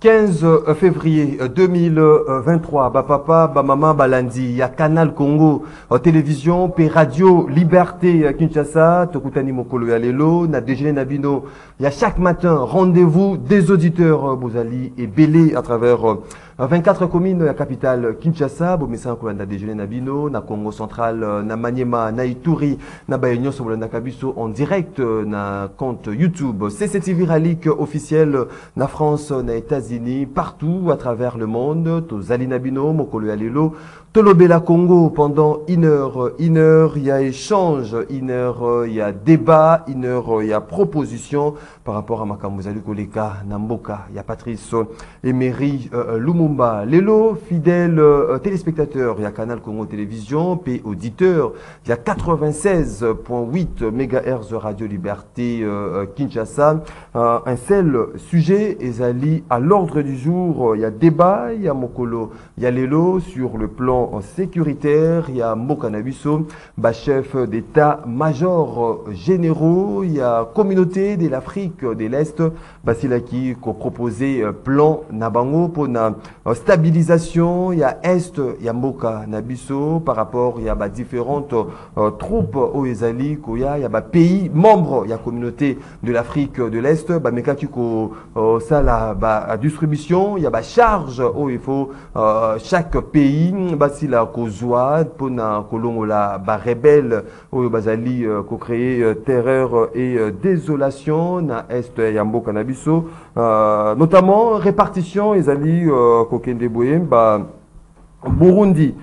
15 février 2023, papa, maman, balandi, il y a Canal Congo, télévision, puis radio, Liberté, Kinshasa, Tokutani Mokolo Yalelo, na déjeuner Nabino. Il y a chaque matin rendez-vous des auditeurs Bouzali et Bélé à travers 24 communes, la capitale Kinshasa, Bomessa na déjeuner Nabino, na Congo central, na Maniema, na Ituri, na Bayonio sur le Nakabiso en direct, na compte YouTube, CCTV Ralik officiel, na France, na États-Unis, partout à travers le monde, Tozali Nabino, Mokolo Alelo, Tolobela Congo pendant une heure, il y a échange, une heure, il y a débat, une heure, il y a proposition par rapport à Makamuzali Koleka, Namboka, il y a Patrice Emery Lumumba, Lelo, fidèle téléspectateur, il y a Canal Congo Télévision, puis auditeur, il y a 96.8 MHz Radio Liberté Kinshasa, un seul sujet, Ezali à l'ordre du jour, il y a débat, il y a Mokolo, il y a Lelo sur le plan sécuritaire, il y a Mokanabiso, chef d'état-major généraux, il y a communauté de l'Afrique de l'Est, Basilaki qui a proposé plan Nabango pour la stabilisation, il y a Est, il y a Mokanabiso par rapport, il y a différentes troupes au Ezali, il y a pays membres, il y a communauté de l'Afrique de l'Est, Mekaki ko ça la distribution, il y a charge, il faut chaque pays si la kozwa pour na kolongola ba rebelle oyo bazali ko créer terreur et désolation na est ya mboka na biso, notamment répartition ezali ko kende boye ba Burundi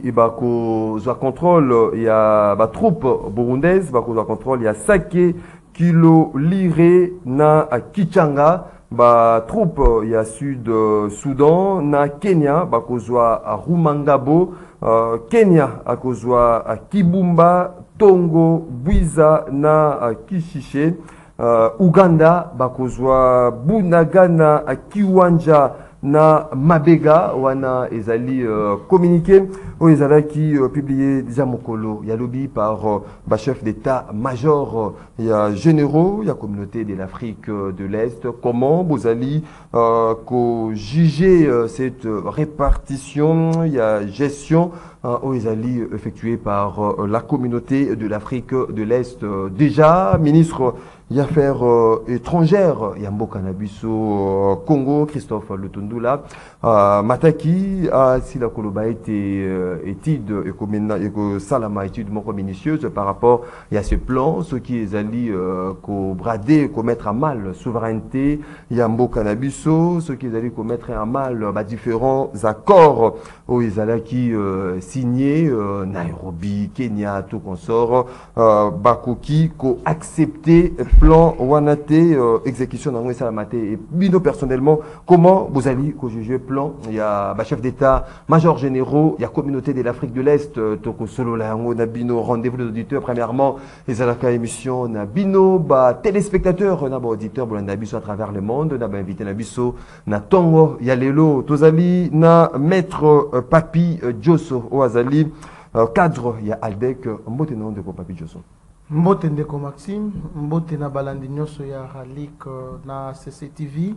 iba kozwa contrôle ya ba troupe burundaise ba kozwa contrôle ya Sake Kilo Lire na Kichanga, ba troupe ya Sud Soudan na Kenya bakozwa a Rumangabo, Kenya akozwa a Kibumba, Tongo, Bwiza na Kishishe, Uganda bakozwa Bunagana a Kiwanja na Mabega wana ezali communiqué ou ezala qui publié déjà mokolo ya lobby par chef d'état-major, il y a généraux, il y a communauté de l'Afrique de l'Est, comment vous allez juger cette répartition, il y a gestion où ils allaient effectuée par la communauté de l'Afrique de l'Est. Déjà ministre des Affaires étrangères, Yambo Kanabiso Congo, Christophe Lutundula, Mataki, si la Koloba était étude et Salama étude moins minutieuse par rapport à ce plan, ce qui est allé brader, mettre à mal souveraineté, Yambo Kanabiso, ce qui est allé mettre à mal différents accords où ils allaient qui signé Nairobi, Kenya, tout consort, Bakoki, ko accepté plan Wanate, exécution dans Salamate. Et bino personnellement, comment vous allez juger plan? Il y a chef d'État, major généraux, il y a communauté de l'Afrique de l'Est, Toko Solo Lango, Nabino, rendez-vous des auditeurs, premièrement, les alaka émission, Nabino, téléspectateurs, Nabo auditeurs, Nabiso à travers le monde, Naba invité Nabiso, na Tongo, Yalelo, Tozali, na maître Papi Josso, Oazali, cadre, il y a Aldec, mbote nom de Papi Josso. Mbote ndeko Maxime, mbote na balandi nyoso ya Ralik na CCTV,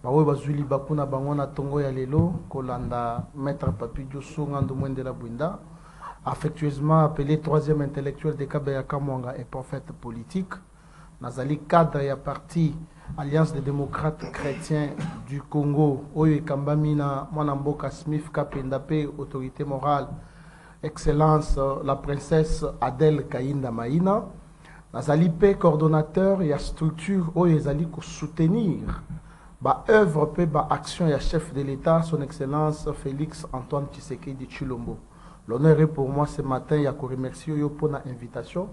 bawe bazuli bakuna bango na Tongo ya lelo, kolanda maître Papi Josso ngando mwende la bwinda, affectueusement appelé troisième intellectuel de Kabeya Kamwanga et prophète politique, nazali cadre ya parti Alliance des démocrates chrétiens du Congo, Oyo Kambamina, Mwanamboka Smith Kapendape, autorité morale, Excellence la princesse Adèle Kainda Maïna, Nazali P, coordonnateur et structure Oyo Ezali ko soutenir, œuvre pe action et chef de l'État, son Excellence Félix Antoine Tshisekedi Tshilombo. L'honneur est pour moi ce matin, il y a ko remercier Oyo pour la invitation.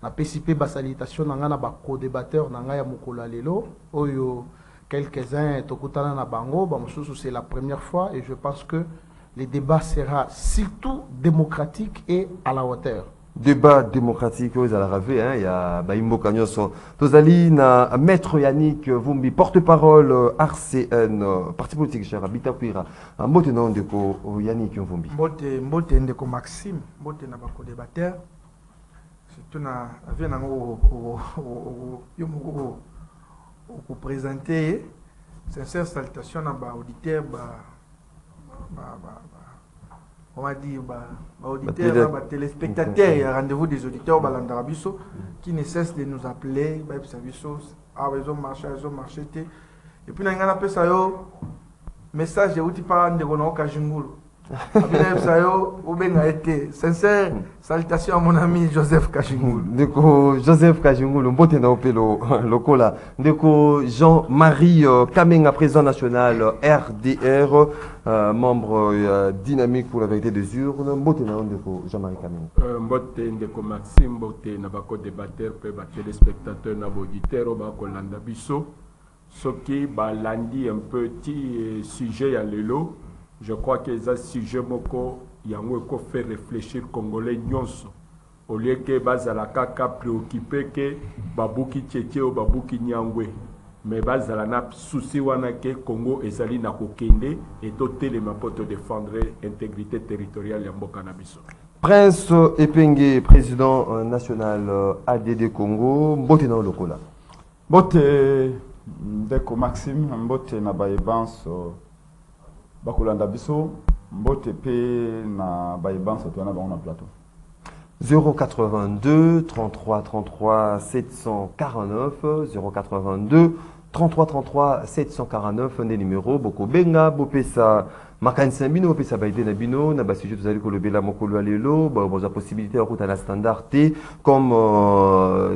Na PCP salutation nanga na co-débatteur nanga ya mokolo lelo oyo quelques-uns tokutana na bango bamususu c'est la première fois et je pense que le débat sera surtout démocratique et à la hauteur. Débat démocratique aux Alarave, il y a Baimbo Kanyoso. Tozali na maître Yannick Vumbi, porte-parole RCN, parti politique cher Bitakwira. Un mot nom de Yannick Vumbi. Mbote ndeko Maxime, mbote na bako débatteur. Surtout na avena ngo présenter sincère salutation à auditeur, on va dire, auditeurs, téléspectateurs, il y a rendez-vous des auditeurs Balandarabiso qui ne cessent de nous appeler, ils ont marché, et puis, on a appelé ça, message de Utipa Ndegono Kajingulu. Sincère salutation à mon ami Joseph Kajingulu. Ndeko Joseph Kajingulu, mbote na opelo lokola. Ndeko Jean-Marie Kamenga, président national RDR, membre dynamique pour la vérité des urnes. Mbote na ndeko Jean-Marie Kamenga. Mbote ndeko Maxime, mbote na bako débatteur, pe ba téléspectateur na auditeur ba kolanda biso. Ce qui balandi un petit sujet à l'élo, je crois que c'est un sujet moko yango ko fait réfléchir congolais nyonso au lieu que bazala kaka préoccupé que babuki tchétché ou babuki nyangwe mais bazala na souci wana que Congo ezali na kokende et doter les mapoto défendre intégrité territoriale ya mboka na biso. Prince Epenge, président national ADD Congo, mbote na lokola. Mbote ndeko Maxime, mbote na bayebanso bakolanda biso, mbote pe na bayebanso to na bango plateau. 082 33 33 749 082 33 33 749 des numéros boko benga bopesa makanisa bino bopesa baide na bino na ba sujet tozali kolobela mokolo alelo ba possibilité ya kuta na standard T comme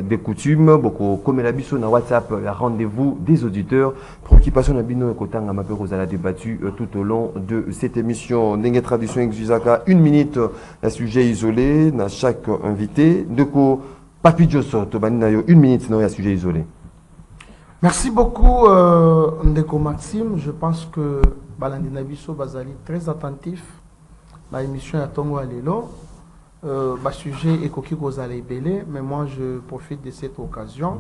des coutumes boko komela biso na WhatsApp la rendez-vous des auditeurs préoccupation na bino ekotanga mabe kozala débattu tout au long de cette émission ndenge tradition exusaka 1 minute un sujet isolé na chaque invité ndeko Papi Diosso to bani na yo 1 minute na ya sujet isolé. Merci beaucoup Ndeko Maxime, je pense que Balandi Nabiso Bazali très attentif à l'émission à Tongo Alelo. Sujet et Koki Kozale Belé, mais moi je profite de cette occasion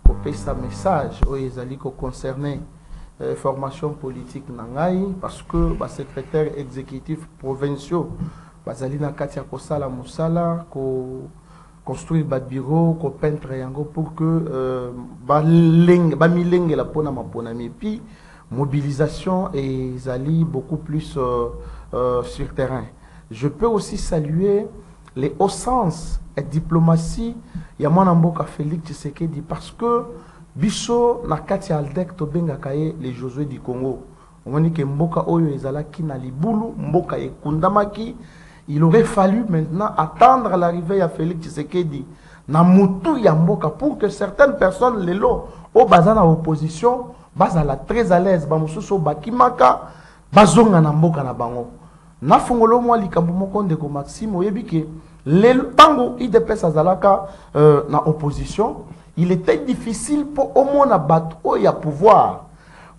pour payer sa message aux Ezali concernant formation politique Nangaï parce que le secrétaire exécutif provincial Bazali Nakatia Kosala Moussala construire bas bureau, ko peintre yango pour que milenge la pona mapona puis mobilisation et zali beaucoup plus sur terrain. Je peux aussi saluer les hauts sens et diplomatie ya mwana mboka Félix Tshisekedi parce que biso na kati aldek to benga kaye les Josué du Congo. On dit que mboka oyo ezalaki na libulu mboka ekundamaki. Il aurait fallu maintenant attendre l'arrivée à Félix Tshisekedi na mutu ya mboka pour que certaines personnes lelo au bazana opposition bazala très à l'aise ba mususu bakimaka bazonga na mboka na bango na fongolo mwa likambo moko ndeko Maxime oyebi ke lelo tango IDPS azalaka na opposition il était difficile pour au moins na bato o ya pouvoir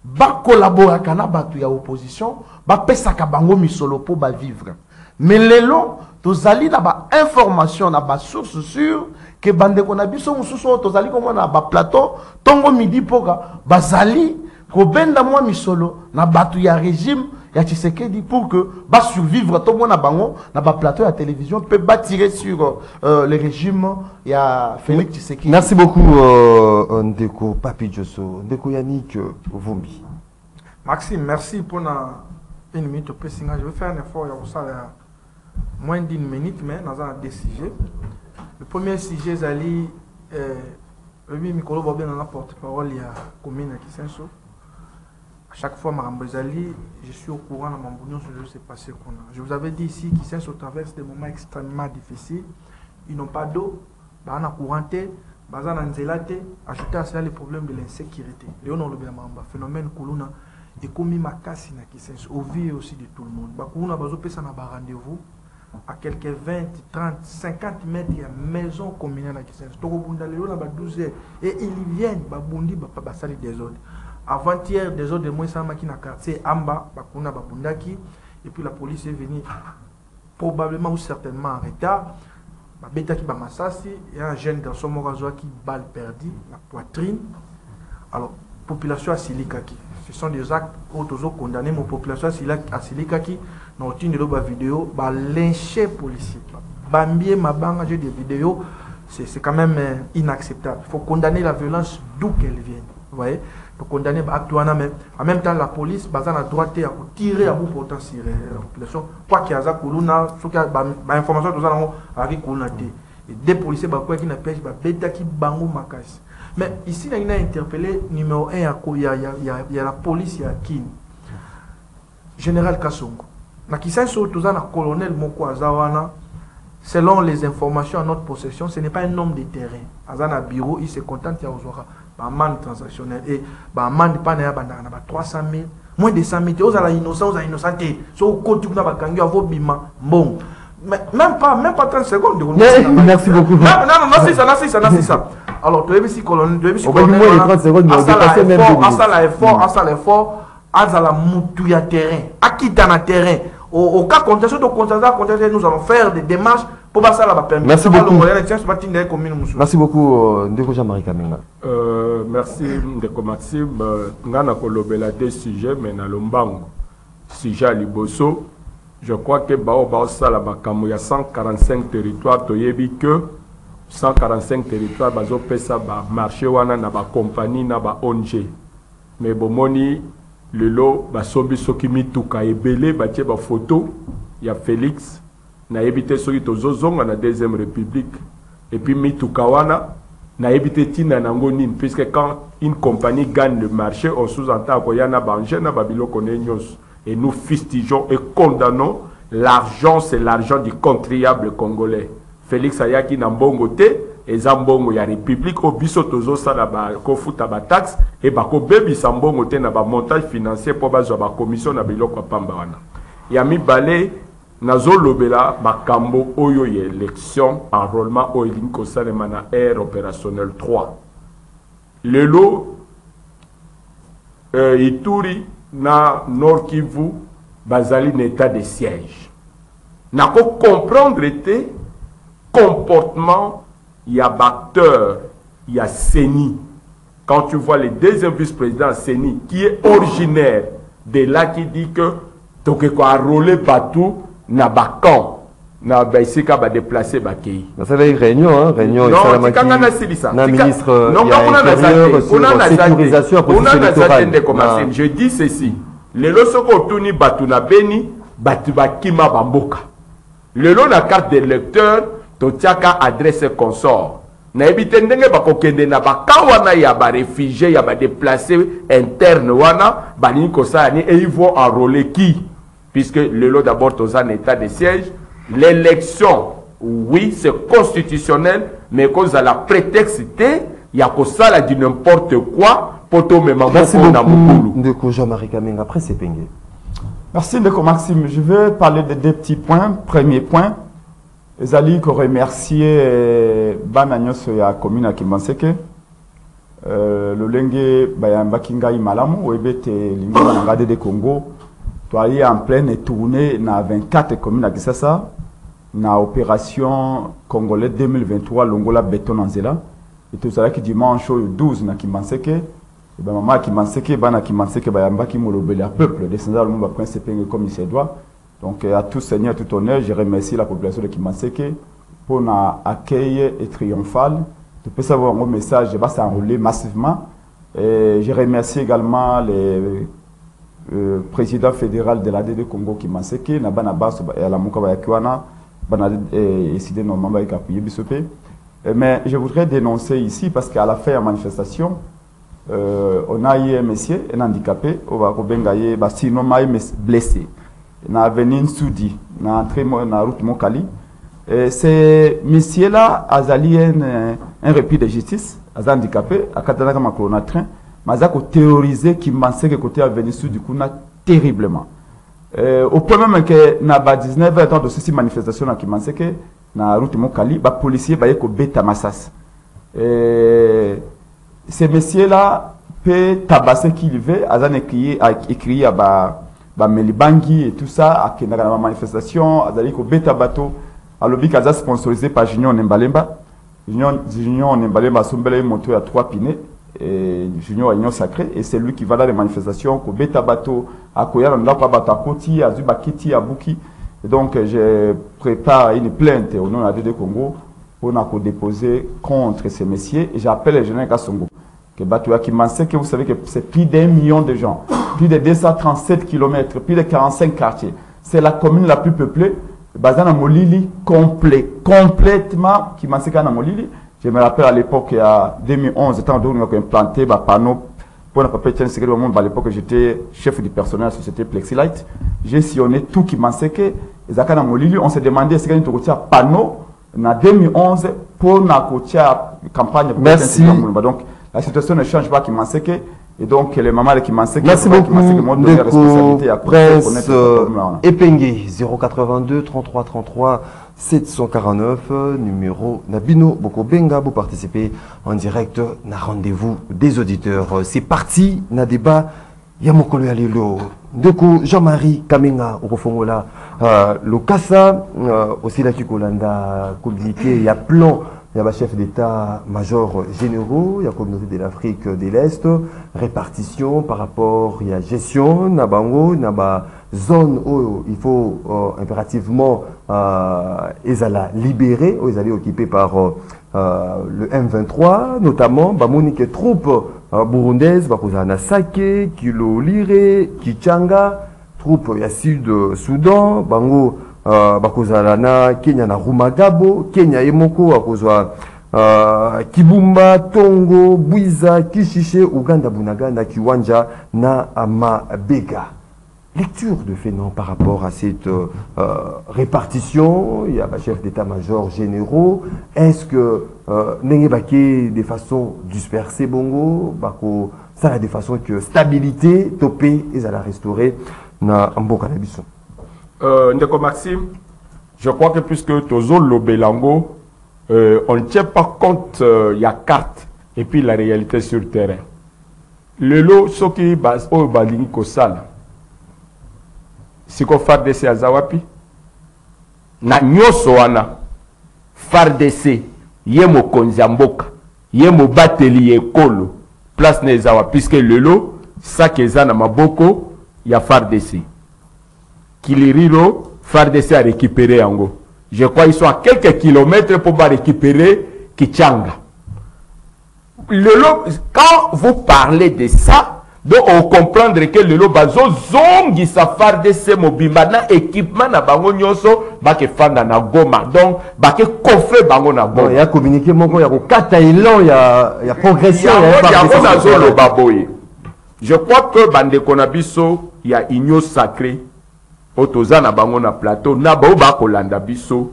ba collaborer kana bato ya opposition ba pesaka bango misolo po ba vivre. Mais lelo tozali na ba information na ba source sûre que bande kona biso mususu tozali comme na ba plateau tongo midi poka bazali ko benda mwa misolo na batu ya régime ya Tshisekedi pour que ba survivre to mona bango na ba plateau ya télévision peut ba tirer sur le régime ya Félix Tshisekedi. Merci beaucoup Ndeko Papi Diosso, Ndeko Yannick Vumbi. Maxime, merci pour une minute au pressing. Je vais faire un effort moins d'1 minute, mais dans un des sujets. Le premier sujet, Zali, le micro va bien dans la porte-parole, il y a commune à Kisenso. À chaque fois, Marambo Zali, je suis au courant de mon boulot sur ce qui s'est passé. Je vous avais dit ici Kisenso traverse des moments extrêmement difficiles. Ils n'ont pas d'eau, ils n'ont pas de courant, ils n'ont pas de ajouter à cela les problèmes de l'insécurité. Le phénomène Kuluna. Et comme ma casse na Kisenso, au vu aussi de tout le monde. Bakuna bazo pesa na ba rendez-vous à quelques 20, 30, 50 mètres de la maison communale à Kisenso. Toko bunda lelo na ba 12 heures et ils viennent ba bundi ba sali des autres. Avant-hier des autres de moins ça maki na quartier Amba bakuna ba bundaki et puis la police est venue probablement ou certainement en retard. Ba betaki ba masasi et un jeune garçon morazoa qui balle perdue la poitrine. Alors population à Silikaki. Ce sont des actes où tous condamnés mon population à Silikaki dans une de leurs vidéos bah lyncher policier bambier ma banga j'ai des vidéos c'est quand même inacceptable. Il faut condamner la violence d'où qu'elle vienne. Vous voyez, pour condamner l'acte, mais en même temps la police a le droit de tirer à bout portant sur la population. Quoi qu'il y a ça, il y a information et des policiers qui n'a pêche, qui bango makas. Mais ici, il a interpellé numéro 1, il y a la police, il y a qui Général Kassongo. Il y a un colonel Moko Azawana. Selon les informations à notre possession, ce n'est pas un homme de terrain. Azana bureau, il se contente de avoir un mandat transactionnel et un mandat de 300 000, moins de 100 000. Vous avez innocent, vous avez innocenté. Si vous continuez à vous bima, bon. Même pas 30 secondes. Merci beaucoup. Non, c'est ça. Alors, tu es ici, colonel, tu es ici, colonel. Au moins 30 secondes, mais on dépasse même l'effort, à la moutouille à terrain, à qui dans le terrain. Au cas contraire, nous allons faire des démarches pour passer à la permission. Merci beaucoup. Merci beaucoup, Ndeko Jean-Marie Kamenga. Merci, Ndeko Maxime. Ngana kolobela deux sujets, mais na lombango. Sujet à Liboso. Je crois que il y a 145 territoires. Tu as vu que 145 territoires, bazo pesa ba marché wana na ba compagnie na ba ONG. Mais bomoni le lot basobi soki mituka ebele batie ba photo ya Félix na ebité soki tozozonga na deuxième république et puis mituka wana na ebité tina nango nini puisque quand une compagnie gagne le marché on sous-entend ko yana banje na babiloko nyos et nous fustigeons et condamnons l'argent, c'est l'argent du contribuable congolais. Félix Ayaki na mbongo te et zambongo ya république au biso tozo sala ba ko futa ba taxe et ba ko bebi sambongo te na ba montage financier pour bazo ba commission na biloko pamba wana. Ya mi balé nazo lobela ba kambo oyo ye élection enrôlement au linko salema na air opérationnel 3. Le lot Ituri na Nord Kivu bazali n'état de siège. Na ko comprendre était comportement, il y a Bacteur, il y a Seni. Quand tu vois le deuxième vice-président Seni, qui est originaire de là, qui dit que tu as enrôlé partout, na bakan, na baisika ba déplacer bakei. Ça va une réunion, réunion. Non, c'est quand on a saisi ça. Na ministre, non, quand on a la sécurisation électorale. Je dis ceci. Le losoko tuni batu na beni, batu bakima bamboka. Le lot na carte d'électeur, totiaka adresse consort. Na ebite ndenge bakokende na bakawana ya ba réfugié ya ba déplacé interne wana bani kosani et ils vont enrôler qui puisque le lot d'abord dans un état de siège l'élection oui c'est constitutionnel mais cause à la prétexte il y a ça du n'importe quoi pour tout même merci beaucoup Ndeko Jean-Marie Kamenga après c'est pengé. Merci Ndeko Maxime. Je vais parler de deux petits points. Premier point, Ezali ko remercier bana nyoso ya commune à Kimbanseke. Le lenge bayamba kingai malamu webete lingo na ngade de Congo. Toi en pleine tournée na 24 communes à Kisasa na opération congolais 2023 Longola béton en Zela. Et tout ça qui dimanche 12 na Kimbanseke. Et ben maman qui m'a séqué, bana qui m'a séqué, bayamba qui m'olobeli à peuple, descendant le monde principe comme il se doit. Donc à tout seigneur, tout honneur, je remercie la population de Kimanseke pour notre accueil et triomphal. Tu peux savoir mon message, je vais s'enrouler massivement. Et je remercie également le président fédéral de l'AD Congo Kimanseke, Nabana Basso et la Mouka Bayakiwana, Bana décidé normalement avec appuyer Bissopé. Mais je voudrais dénoncer ici parce qu'à la fin de la manifestation, on a eu un monsieur, un handicapé, on va rebengayer, sinon blessé. On a venu Soudi, on a entré dans la route Mokali. C'est monsieur là, Azali un répit de justice, Azali handicapé, à Katana Makona train, mais a terrorisé qui pensait que côté à venir Soudi kuna terriblement. Au point même que na 19 ans de ces manifestations qui pensait que na route Mokali, ba policier ba yeko beta massas. Ces messieurs-là peut tabasser qui il veut, Azan écrit à Melibangi et tout ça, à la manifestation, Azali ko beta bateau, à l'objet qu'Aza sponsorisé par Junior Nembalemba. Junior Nembalemba sombele moto à 3 pinés, et Junior Agnon Sacré, et c'est lui qui va dans les manifestations, ko beta bateau, à Koya, on a pas bateau à Koti, à Zubakiti, à Buki. Et donc je prépare une plainte au nom de la DD Congo. On a déposé contre ces messieurs et j'appelle les jeunes Kassongo. que Batoua Kimanseke, vous savez que c'est plus d'1 million de gens, plus de 237 km, plus de 45 quartiers. C'est la commune la plus peuplée. Bazana Molili, complètement Kimanseke na Molili. Je me rappelle à l'époque, il y a 2011, étant donné qu'on a implanté un panneau pour ne pas perdre le moment. À l'époque, j'étais chef du personnel de la société Plexilight. J'ai sillonné tout Kimanseke. Et Molili, on s'est demandé est-ce qu'il y a un panneau en 2011 pour la campagne. Merci. Donc, la situation ne change pas Kimanseke. Et donc, les mamans de Kimanseke, merci beaucoup. Ndeko, Prince Epengue, 082 33 33 749, numéro Nabino Bokobenga, vous participez en direct na rendez-vous des auditeurs. C'est parti, na débat. Yamokolo Yalelo, Ndeko Jean-Marie Kamenga, Okofongola, le Kassa, aussi la Kikolanda communiqué, il y a plan. Il y a un chef d'état-major généraux, il y a la communauté de l'Afrique de l'Est, répartition par rapport, il y a gestion, il y a une zone où il faut impérativement libérer, où ils allaient occupés par le M23, notamment, les troupes burundaises, Nasake, Kilo Lire, Kichanga, troupes il y a Sud-Soudan, Bango, bakozalana Kenya na Rumagabo, Kenya Emoko akozwa Kibumba, Tongo, Buiza, Kishishe, Uganda Bunaga na Kiwanja na Amabega. Lecture de fait non par rapport à cette répartition, il y a un chef d'état-major généraux. Est-ce que n'engé baké de façon dispersée bongo, bako ça a de façon que stabilité topé et à la restaurer na mboka na biso. Ndeko Maxime, je crois que puisque Tozo Lobelango, on ne tient pas compte, il y a carte et puis la réalité sur le terrain. Le lot, ce qui est au Balingi Kosal, c'est qu'on FARDC à Zawapi. Na nyosoana, FARDC, yemo konzamboka, yemo bateli ekolo, place Nezawa, puisque le lot, ça qui est na maboko, il y a FARDC. Kiliriro, FARDC a récupéré Ango. Je crois qu'ils sont à quelques kilomètres pour récupérer Kichanga. Quand vous parlez de ça, donc on comprendre que le lot bazo zongi sa FARDC mobimba na équipement na bango nyonso ba ke fanda na Goma. Donc ba ke coffre bango na Goma. Il y a communiqué moko ya ko kata ilan il y a progression Je crois que bande konabiso il y a union sacrée. Otoza na bango na plateau na ba kolanda biso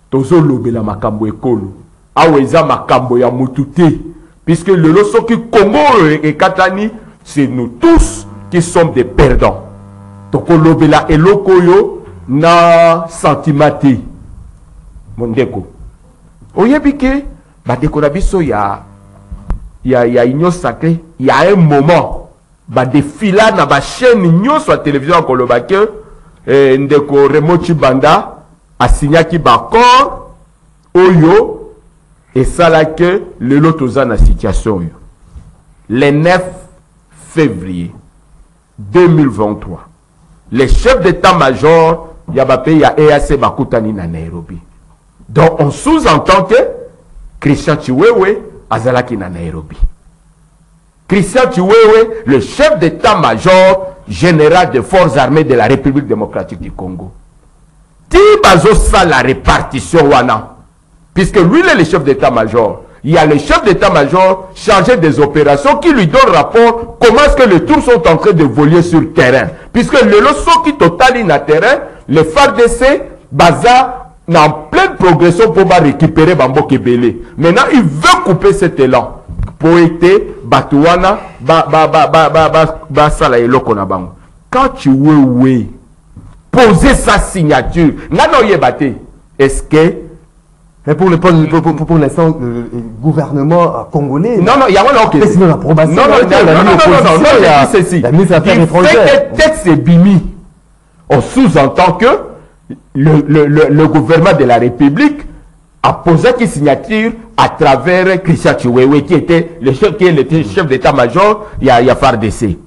tozo lobela makambo ekolo aweza makambo ya mutute puisque le loso qui Congo et Katani c'est nous tous qui sommes des perdants. Donc lobela elokoyo na sentimati mondeko oyebike ba dekona biso ya union sacrée il y a un moment ba défila na ba chaîne union sur la télévision kolobake Ndeko Remochi Banda a signé qui d'accord Oyo et ça là que le lotoza na situation le 9 février 2023 les chefs d'état-major Yabape ya EAC Bakutani na Nairobi. Donc on sous-entend que Christian Chiwewe azalaki na Nairobi. Christian Chiwewe, le chef d'état-major général des forces armées de la République démocratique du Congo. Tibazo ça la répartition wana. Puisque lui il est le chef d'état-major. Il y a le chef d'état-major chargé des opérations qui lui donne rapport comment est-ce que les troupes sont en train de voler sur le terrain. Puisque le loso qui totalise na terrain, le FARDC, Baza, en pleine progression pour récupérer Bambo Kebele. Maintenant, il veut couper cet élan. Pour être Batouana, Sala et Lokonabango. Quand tu veux poser sa signature, est-ce que. Mais pour l'instant, le gouvernement congolais. Non, il y a un okay. Non, l'approbation. Non, il fait que texte est bimi. On sous-entend que le gouvernement de la République a posé une signature à travers Christian Chiwewe qui était le chef d'état-major, il y a FARDC.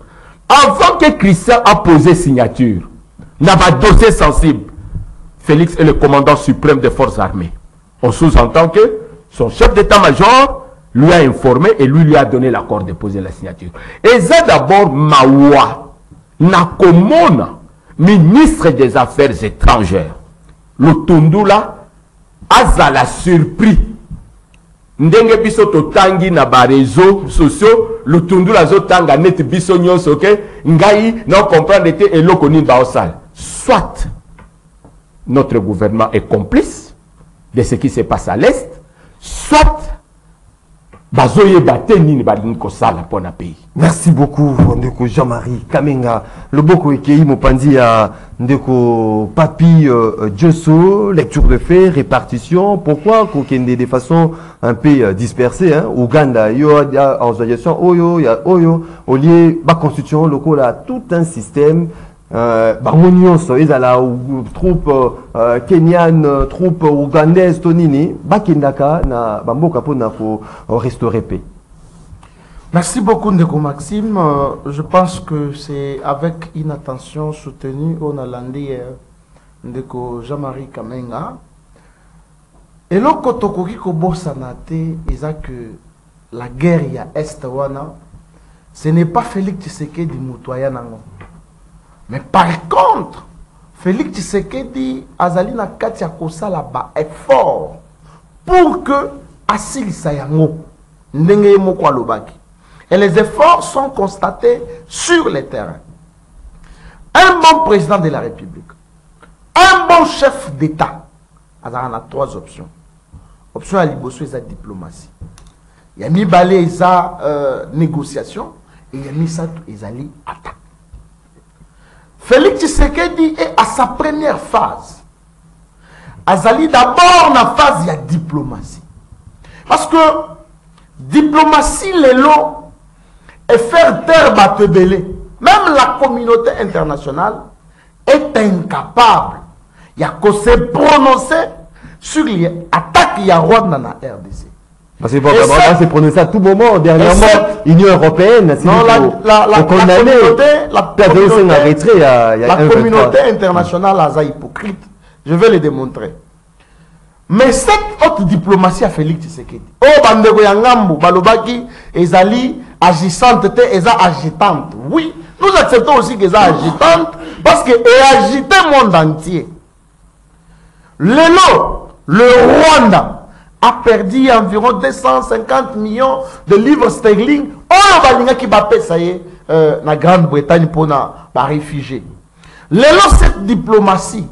Avant que Christian a posé signature, n'a pas dossier sensible. Félix est le commandant suprême des forces armées. On sous-entend que son chef d'état-major lui a informé et lui a donné l'accord de poser la signature. Et ça d'abord, Mawa, Nakomona, ministre des Affaires étrangères, le Tundula, Azala surpris. Ndenge biso totangi na ba réseaux sociaux, le Tundula zotanga net biso nyonso ke ngai non comprendre te eloko ni ba osal. Soit notre gouvernement est complice de ce qui se passe à l'Est, soit bazoye bate nini balingi kosala pona pays. Merci beaucoup ndeko Jean-Marie Kamenga. Le boko ekei mopanzi ya ndeko Papi Diosso, lecture de faits, répartition. Pourquoi kokende de façon un peu dispersée, hein? Ouganda yo ya organisation oyo ya oyo au lieu ba constitution locale a tout un système. Nyonso ezala troupe kenyan, troupe ougandaise tonini bakendaka na bamboka pona ko restaurer paix. Merci beaucoup Ndeko Maxime. Je pense que c'est avec une attention soutenue on a landé Ndeko Jean-Marie Kamenga. Et le kotokoki ko bosanate eza que la guerre ya est wana ce n'est pas Félix Tshisekedi mutoya nango. Mais par contre, Félix Tshisekedi azali na kati ya kosala ba effort pour que asilisa yango ndenge moko alobaki. Et les efforts sont constatés sur le terrain. Un bon président de la République, un bon chef d'État, il a trois options. Option à liboso, c'est la diplomatie. Il y a mis balé, il y a négociation, et il y a mis ça, il y a attaque. Félix Tshisekedi est à sa première phase. Azali d'abord dans la phase de diplomatie. Parce que diplomatie, les lots, et faire taire Batebele, même la communauté internationale est incapable. Il y a qu'à se prononcer sur les attaques qu'il y a Rwanda dans la RDC. Parce que va se prononcer à tout moment. Dernièrement, l'Union européenne, non, la communauté internationale a hypocrite. Je vais le démontrer. Mais cette haute diplomatie a Félix Tshisekedi. Oh, bandego yangambu, balobaki, ezali agissante, agitante. Oui, nous acceptons aussi qu'elle est agitante parce qu'elle agite le monde entier. Le Rwanda a perdu environ 250 millions de livres sterling. Oh, balinga qui va payer la Grande-Bretagne pour les réfugiés. Cette diplomatie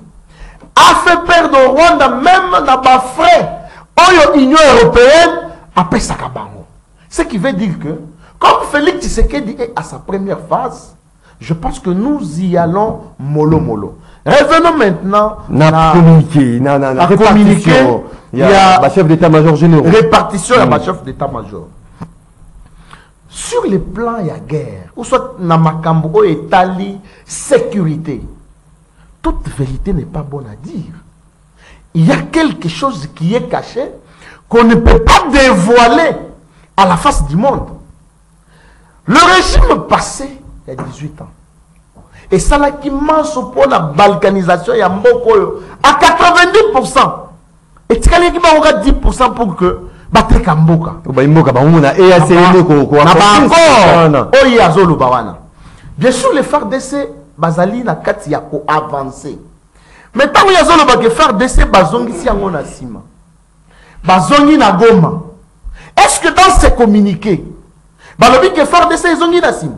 a fait perdre au Rwanda même dans les frais. Oh, l'Union européenne a payé sa kabango. Ce qui veut dire que, comme Félix Tshisekedi est à sa première phase, je pense que nous y allons mollo mollo. Revenons maintenant à la répartition. Il y a le chef d'état-major général. Répartition, il y a le chef d'état-major. Sur le plan, il y a guerre. Ou soit dans Makambo et Tali, sécurité. Toute vérité n'est pas bonne à dire. Il y a quelque chose qui est caché qu'on ne peut pas dévoiler à la face du monde. Le régime passé, il y a 18 ans. Et ça là qui mange pour la balkanisation, il y a Mboko à 90%. Et tu as 10% pour que battre Kamboka. Bien sûr, les FARDC, Bazali na kati ya ko avancer. Mais tant que Yazolo ba ke FARDC bazongi si yango na sima. Bazongi na Goma. Est-ce que dans ces communiqués, balobi ke FARDC zongi na sima?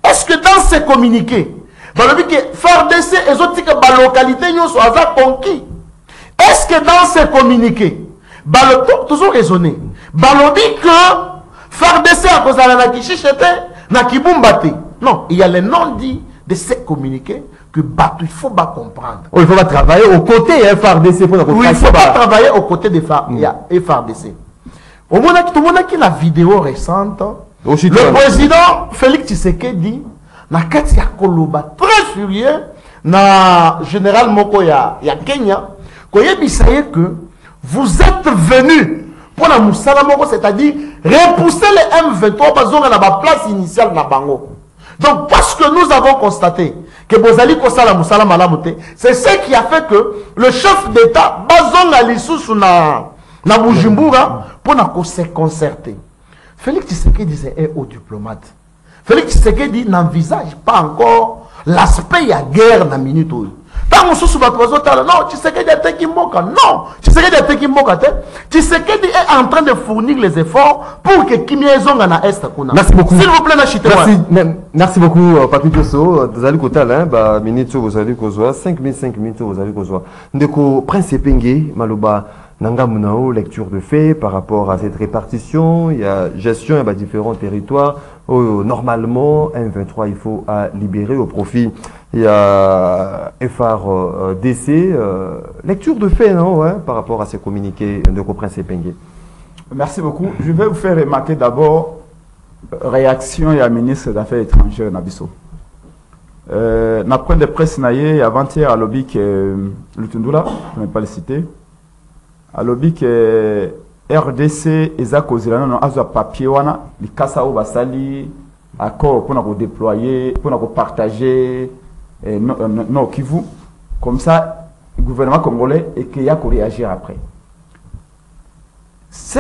Est-ce que dans ces communiqués, balobi ke FARDC ezotika ba localité nyonso aza conquis? Est-ce que dans ces communiqués, balobi toujours raisonner, balobi que FARDC a kozala na Kishichete, na Kibumbate? Non, il y a les non-dits de ces communiqués que il faut pas comprendre. Oh, il faut pas travailler aux côtés de FARDC. Oui, il faut pas travailler aux côtés de FARDC. Au moment où la vidéo récente, le président Félix Tshisekedi na kati ya Koloba très furieux na général Moko ya Kenya koyebisaye que vous êtes venus pour la Moussala Moko, c'est-à-dire repousser les M23 bazonga na ba place initiale na bango. Donc, parce que nous avons constaté que Bozali Kosala Moussala Malamoute, c'est ce qui a fait que le chef d'État, Bazonga Lissou na Bujumbura pour se concerter. Félix Tshisekedi disait un haut diplomate. Félix Tshisekedi n'envisage pas encore l'aspect de la guerre dans la minute. Tant que sous non, Tshisekedi est Tekimboka. Non, Tshisekedi est Tekimboka. Tshisekedi est en train de fournir les efforts pour que Kimia Zonga na Est. Merci beaucoup. S'il vous plaît, n'achetez pas. Merci beaucoup, Papi Tosso. Vous allez écouter, bah, minutes, vous allez causer 5 minutes, vous allez causer. Ndeko, Prince Epenge, Maloba. Nangamunao, lecture de faits par rapport à cette répartition, il y a gestion, il y a différents territoires. Normalement, M23, il faut libérer au profit. Il y a FRDC, lecture de faits, non, ouais, par rapport à ces communiqués de Prince Epenge. Merci beaucoup. Je vais vous faire remarquer d'abord réaction et à ministre des Affaires étrangères Nabiso. Na point de presse naïe avant-hier à lobby que Lutundula, je ne vais pas le citer. À lobby que RDC eza kozela non azo papier wana likasa o basali accord pour nous déployer pour nous partager non Kivu comme ça le gouvernement congolais et qu'il y a qu'à réagir après. Ce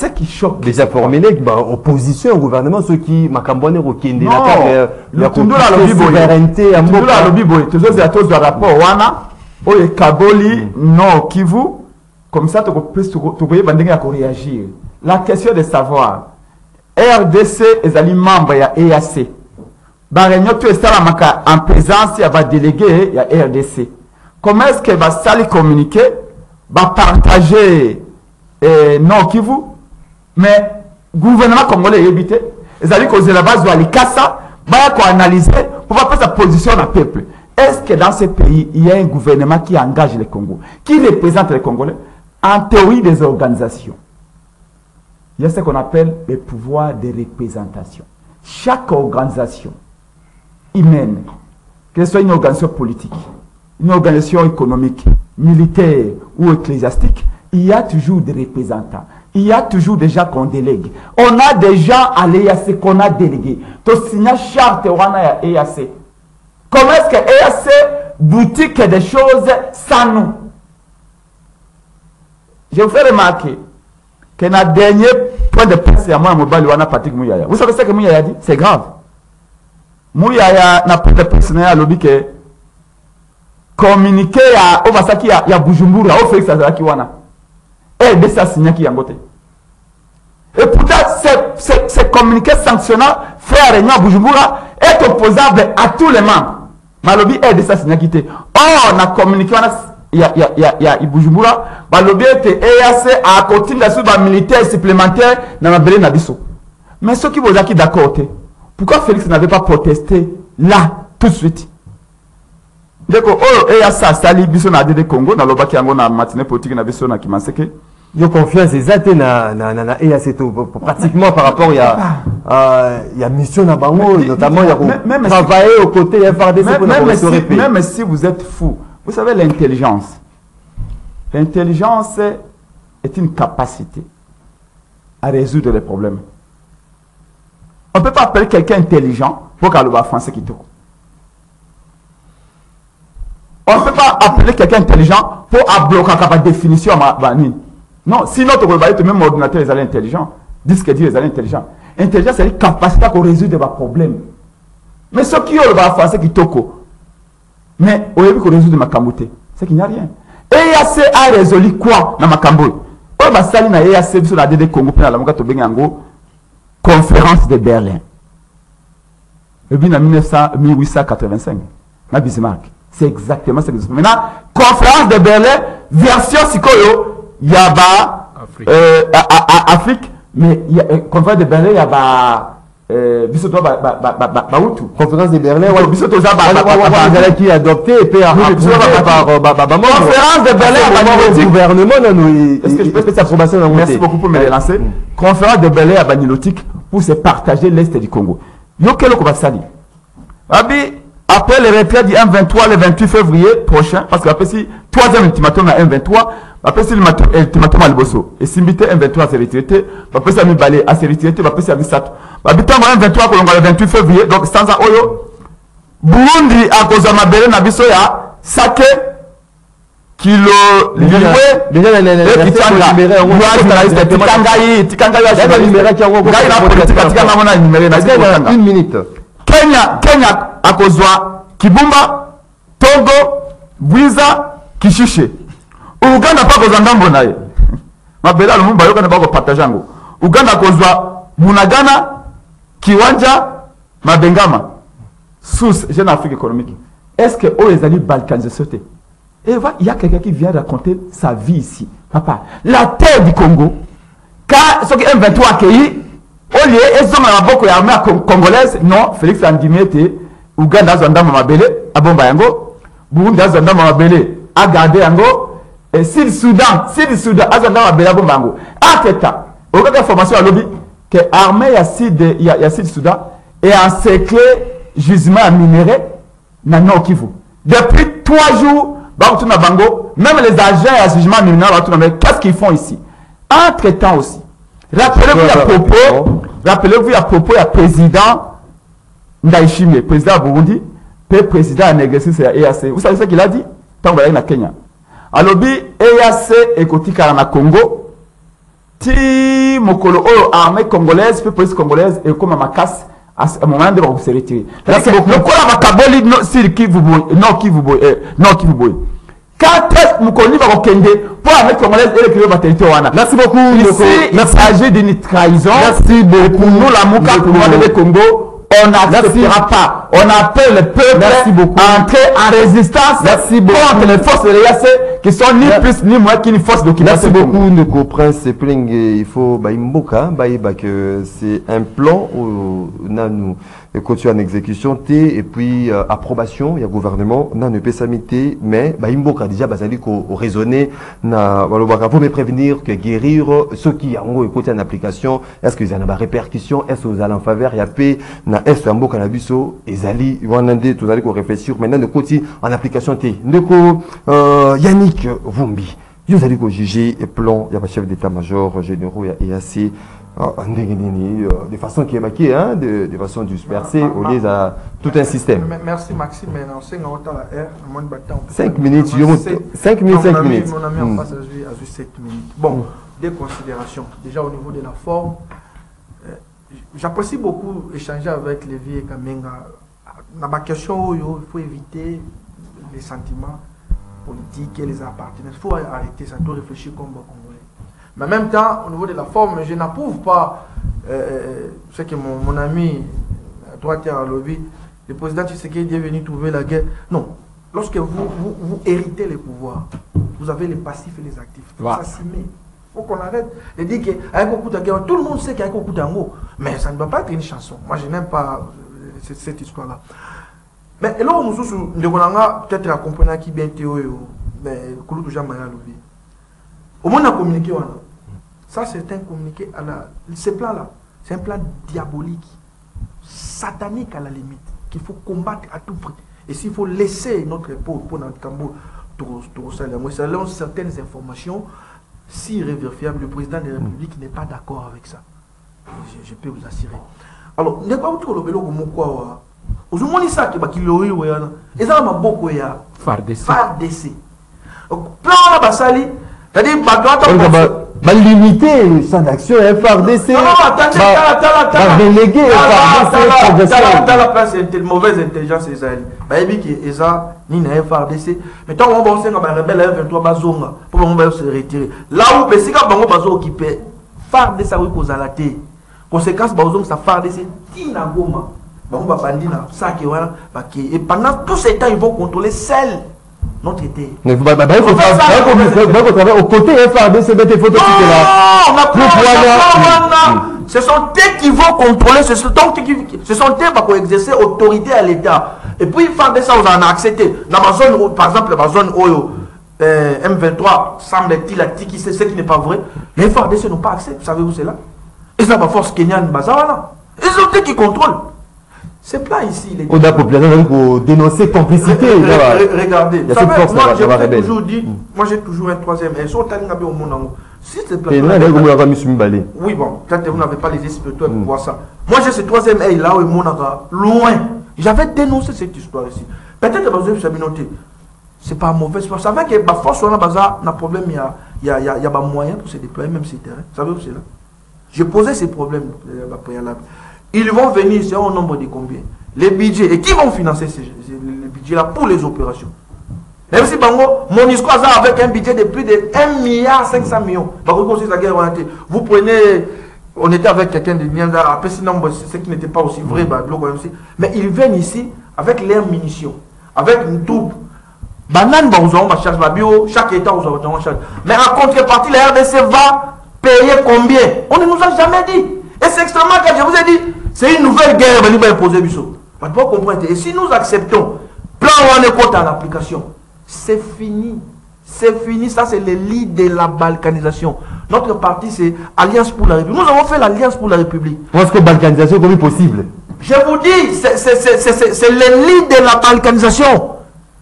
qui choque déjà formulé bah, opposition au gouvernement ceux qui makambone rokende la souveraineté à lobby boy toujours à tous le rapport wana o e kaboli non Kivu. Comme ça, tu peux réagir. La question de savoir, RDC est un membre de l'EAC. Réunion, tu es en présence, il va déléguer la RDC. Comment est-ce qu'elle va s'aller communiquer, va partager non Kivu, mais le gouvernement congolais est évité. Ils allaient causer la base de l'Ikassa, va analyser pour faire sa position au peuple. Est-ce que dans ce pays, il y a un gouvernement qui engage les Congos, qui représente les Congolais? En théorie des organisations, il y a ce qu'on appelle le pouvoir de représentation. Chaque organisation humaine, que ce soit une organisation politique, une organisation économique, militaire ou ecclésiastique, il y a toujours des représentants. Il y a toujours des gens qu'on délègue. On a des gens à l'EAC qu'on a délégués. Tu signes charte à l'EAC. Comment est-ce que l'EAC boutique des choses sans nous? Je vous fais remarquer que dans le dernier point de presse, il y a moi, Patrick Mouyaya. Vous savez ce que Mouyaya dit? C'est grave. Mouyaya n'a pas de presse, il y a lobby que communiqué à Obasaki, il y a Bujumbura, au Félix Azalaki Wana. Et de ça, signé qui est en côté. Et pourtant, ce communiqué sanctionnant fait à réunion à Bujumbura est opposable à tous les membres. Mais le lobby est de ça, signé qui était. Oh, on a communiqué, il y a Bujumbura, le lobby était EAC à côté de la militaire supplémentaire dans la Belé Nabiso. Mais ceux qui vous ont d'accord, pourquoi Félix n'avait pas protesté là, tout de suite? Donc, EAC a sali biso na DD Congo, dans le baki yango na matinée politique na biso na Kimanseke. Yo confiance exacte na EAC pratiquement par rapport il y a mission na bango notamment il y a travailler aux côtés FRDC pour restaurer le pays. Même si vous êtes fou, vous savez l'intelligence. L'intelligence est une capacité à résoudre les problèmes. On ne peut pas appeler quelqu'un intelligent pour qu'il soit français qui tourne. On ne peut pas appeler quelqu'un intelligent pour bloquer la définition. Non, sinon tu peux même ordinateur les allés intelligents. Disque dit les allés intelligents. Intelligence, c'est une capacité à résoudre des problèmes. Mais ceux qui ont le français qui toko. Mais au lieu de résoudre ma camouté, c'est qu'il n'y a rien. EAC a résolu quoi dans ma camouté? On va salir dans EAC sur la DD Congo pour la conférence de Berlin. Et bien en 1885, à Bismarck. C'est exactement ce que je dis. Maintenant, conférence de Berlin, version Sikoyo, il y a Afrique, mais conférence de Berlin, il y a conférence de Berlin, qui est adopté et puis conférence de Berlin, gouvernement, est-ce que je peux faire cette approbation? Merci beaucoup pour me relancer. Conférence de Berlin à Banilotique pour se partager l'Est du Congo. Yo quel qu'on va salir. Après le retrait du M23 le 28 février prochain, parce qu'après si troisième ultimatum à M23, après si l'ultimatum à Liboso, et si m'bité M23 à se retirer, après ça m'balé à se retirer, après ça m'sato. Habitant M23 pour le 28 février, donc sans ça oyo, Burundi à cause de ma belle nabiso ya, Sake, kilo liwe déjà et Kichanga une minute. Kenya akozwa Kibumba, Togo, Bwiza, Kishishe. Uganda pa kozwa ndambo naye. Mabela lumumba yoka ne bako partager ngo. Uganda kozwa Bunagana, Kiwanja, Mabengama. Sous Jeune Afrique économique. Est-ce que eux les alliés balkanisation? Et il y a quelqu'un qui vient raconter sa vie ici. Papa, la terre du Congo, quand ce qui est M23 accueilli, au lieu, ils sont dans la boque armée congolaise, non, Félix Andimete, Ouganda Zonda Mamabele, Abomba Yango, Burundi Zonda Mamabele, Agade Yango, et Sud-Soudan, Azonda Mamabele, Abomba Yango. À Teta, au cas de formation à lobby, que l'armée y a Sud-Soudan, et encerclé gisement minéré, dans Nord Kivu. Depuis 3 jours, même les agents à jugement minéraux, qu'est-ce qu'ils font ici? Entre-temps aussi, rappelez-vous à propos, il y a président Ndaishime, président Burundi, puis président en exercice de EAC. Vous savez ce qu'il a dit? Tant que na Kenya. Alors, EAC est côté na Congo, ti mokolo armée congolaise, puis police congolaise, et comme ma casse. À un moment de se retirer. Le Kola Makaboli non qui vous quand est-ce que va kende pour avec congolaise et le va territoire. Merci beaucoup. Ici, il s'agit d'une trahison. Merci beaucoup. Nous la Mouka pour le Congo. On n'acceptera pas. On appelle le peuple à entrer en résistance contre les forces de l'EAC qui sont ni plus ni moins qu'une force d'occupation. Merci beaucoup, Ndeko Prince Pling. Il faut que c'est un plan où nous continuons en exécution et puis approbation. Il y a gouvernement, n'a ne peut s'amiter, mais Imboka déjà basali ko raisonner na faut me prévenir que guérir ceux qui ont côté en application. Est-ce que y a des répercussions? Est-ce que vous allez en faveur? Il y a paix na est un beau cannabiso et zali wanande tout allez ko réfléchir maintenant de côté en application té Ndeko Yannick Vumbi vous allez ko juger et plan il y a pas chef d'état-major généraux il y a assez de façon qui est maquée hein de façon dispersée au lieu à tout un système. Merci Maxime, mais on sait qu'on a la R, moins de temps. 5 minutes, 5 minutes. Mon ami en face a 7 minutes. Bon, des considérations. Déjà au niveau de la forme, j'apprécie beaucoup échanger avec Lévi et Kamenga. Dans ma question, il faut éviter les sentiments politiques et les appartenances. Il faut arrêter ça, tout réfléchir comme Congolais. Mais en même temps, au niveau de la forme, je n'approuve pas ce que mon ami droitier à lobby, le président Tshisekedi est venu trouver la guerre. Non, lorsque vous héritez les pouvoirs, vous avez les passifs et les actifs. Il faut s'assumer. Il faut qu'on arrête de dire qu'avec Okuta guerre, tout le monde sait qu'avec Okuta Tango, mais ça ne doit pas être une chanson. Moi, je n'aime pas cette histoire-là. Mais là, nous avons peut-être à comprendre qui bien théorie, mais Kouloutou Jamaya lobby. Au moins, on a communiqué. Ça, c'est un communiqué à la. Ce plan-là, c'est un plan diabolique, satanique à la limite, qu'il faut combattre à tout prix. Et s'il faut laisser notre épaule pour notre tambour, selon certaines informations, si irrévérifiables, le président de la République n'est pas d'accord avec ça. Je peux vous assurer. Alors, n'est pas autre le vélo comme quoi. Aujourd'hui, ça qui est le et ça m'a beaucoup FARDC. Plan là, Basali. C'est-à-dire, limiter son action FARDC. Non, attendez, reléguer FARDC. C'est une mauvaise intelligence, les alliés. Baby qui est ça, ni na FARDC. Mais tant qu'on va se faire rebelle F23 bazonga, pour on va se retirer. Là où Bessika Bango bazo occupé, FARDC a eu cause à la tête. Conséquence, bazonga ça FARDC, Tina Goma. Bango bandina, ça qui voilà, et pendant tout ce temps ils vont contrôler celle. Notre été. Il faut travailler aux côtés FARDC, des photos qui là. Ce sont eux qui vont contrôler, ce sont eux qui vont exercer autorité à l'État. Et puis, FARDC, vous en a accepté. Dans ma zone, par exemple, ma zone Oyo, M23, semble-t-il, a dit ce qui n'est pas vrai. Les FARDC n'ont pas accepté, savez-vous cela? Et ça, ma force kenyane, Bazawala. Ils sont eux qui contrôlent. C'est plat ici. On a population pour dénoncer complicité. Regardez, moi j'ai toujours un troisième. Et sur Tangabe au monde. Si c'est plat. Oui, bon, peut-être vous n'avez pas les esprits pour voir ça. Moi j'ai ce troisième œil là où est mon loin. J'avais dénoncé cette histoire ici. Peut-être que vous avez noté. c'est pas mauvais. Vous savez que la force, on a un problème, il y a des moyens pour se déployer, même sur le terrain. Vous savez où c'est là? J'ai posé ces problèmes préalables. Ils vont venir, c'est un nombre de combien? Les budgets. Et qui vont financer les budgets-là pour les opérations? Même si mon discours avec un budget de plus de 1,5 milliard, vous prenez, on était avec quelqu'un de Nianda, après sinon, ce qui n'était pas aussi vrai, mais ils viennent ici avec leurs munitions, avec une troupe. Banane, chaque État en charge. Mais en contrepartie, la RDC va payer combien? On ne nous a jamais dit. Et c'est extrêmement grave. Je vous ai dit, c'est une nouvelle guerre qui va imposer. Vous comprenez? Et si nous acceptons, plan on est en application, c'est fini. C'est fini. Ça, c'est le lit de la balkanisation. Notre parti, c'est Alliance pour la République. Nous avons fait l'Alliance pour la République. Est-ce que la balkanisation est comme possible? Je vous dis, c'est le lit de la balkanisation.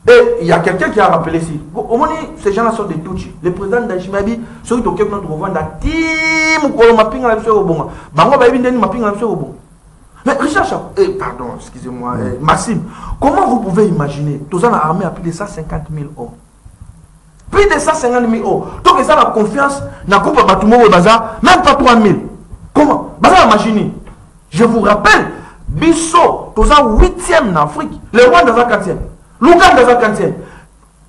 Et il y a quelqu'un qui a rappelé ici. Au moins, ces gens-là sont des Tutsis. Le président d'Ajimabi, ceux qui ont notre revendre, Tim Kolomaping à la Bon. Bango Baïbindeni Maping à la Bon. Mais Richard Chapo, pardon, excusez-moi, Maxime, comment vous pouvez imaginer, tous en armée à plus de 150 000 hommes? Plus de 150 000 hommes. Donc, ils ont la confiance dans la coupe à Batoumo et Bazar, même pas 3 000. Comment? Bazar, imaginez. Je vous rappelle, Bissot, tous en 8e en Afrique, le Rwanda dans la 4e. L'Ouganda dans la 4e,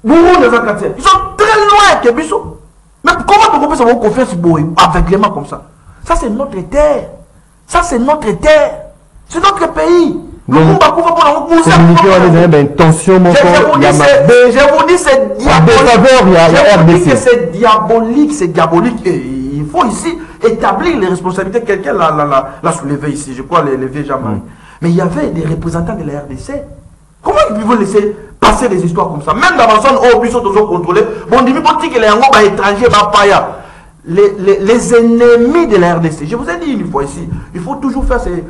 Burundi dans la 4e. Ils sont très loin que Bissot. Mais comment vous pouvez avoir confiance aveuglément comme ça? Ça, c'est notre terre. Ça, c'est notre terre. C'est notre pays. Je vous dis, c'est diabolique. C'est diabolique, c'est diabolique. Et il faut ici établir les responsabilités. Quelqu'un l'a soulevé ici, je crois, les vieux Jean-Marie. Mais il y avait des représentants de la RDC. Comment ils peuvent laisser passer des histoires comme ça? Même dans la zone où ils sont toujours contrôlés, bon, dit que les étrangers, les ennemis de la RDC. Je vous ai dit une fois ici, il faut toujours faire ces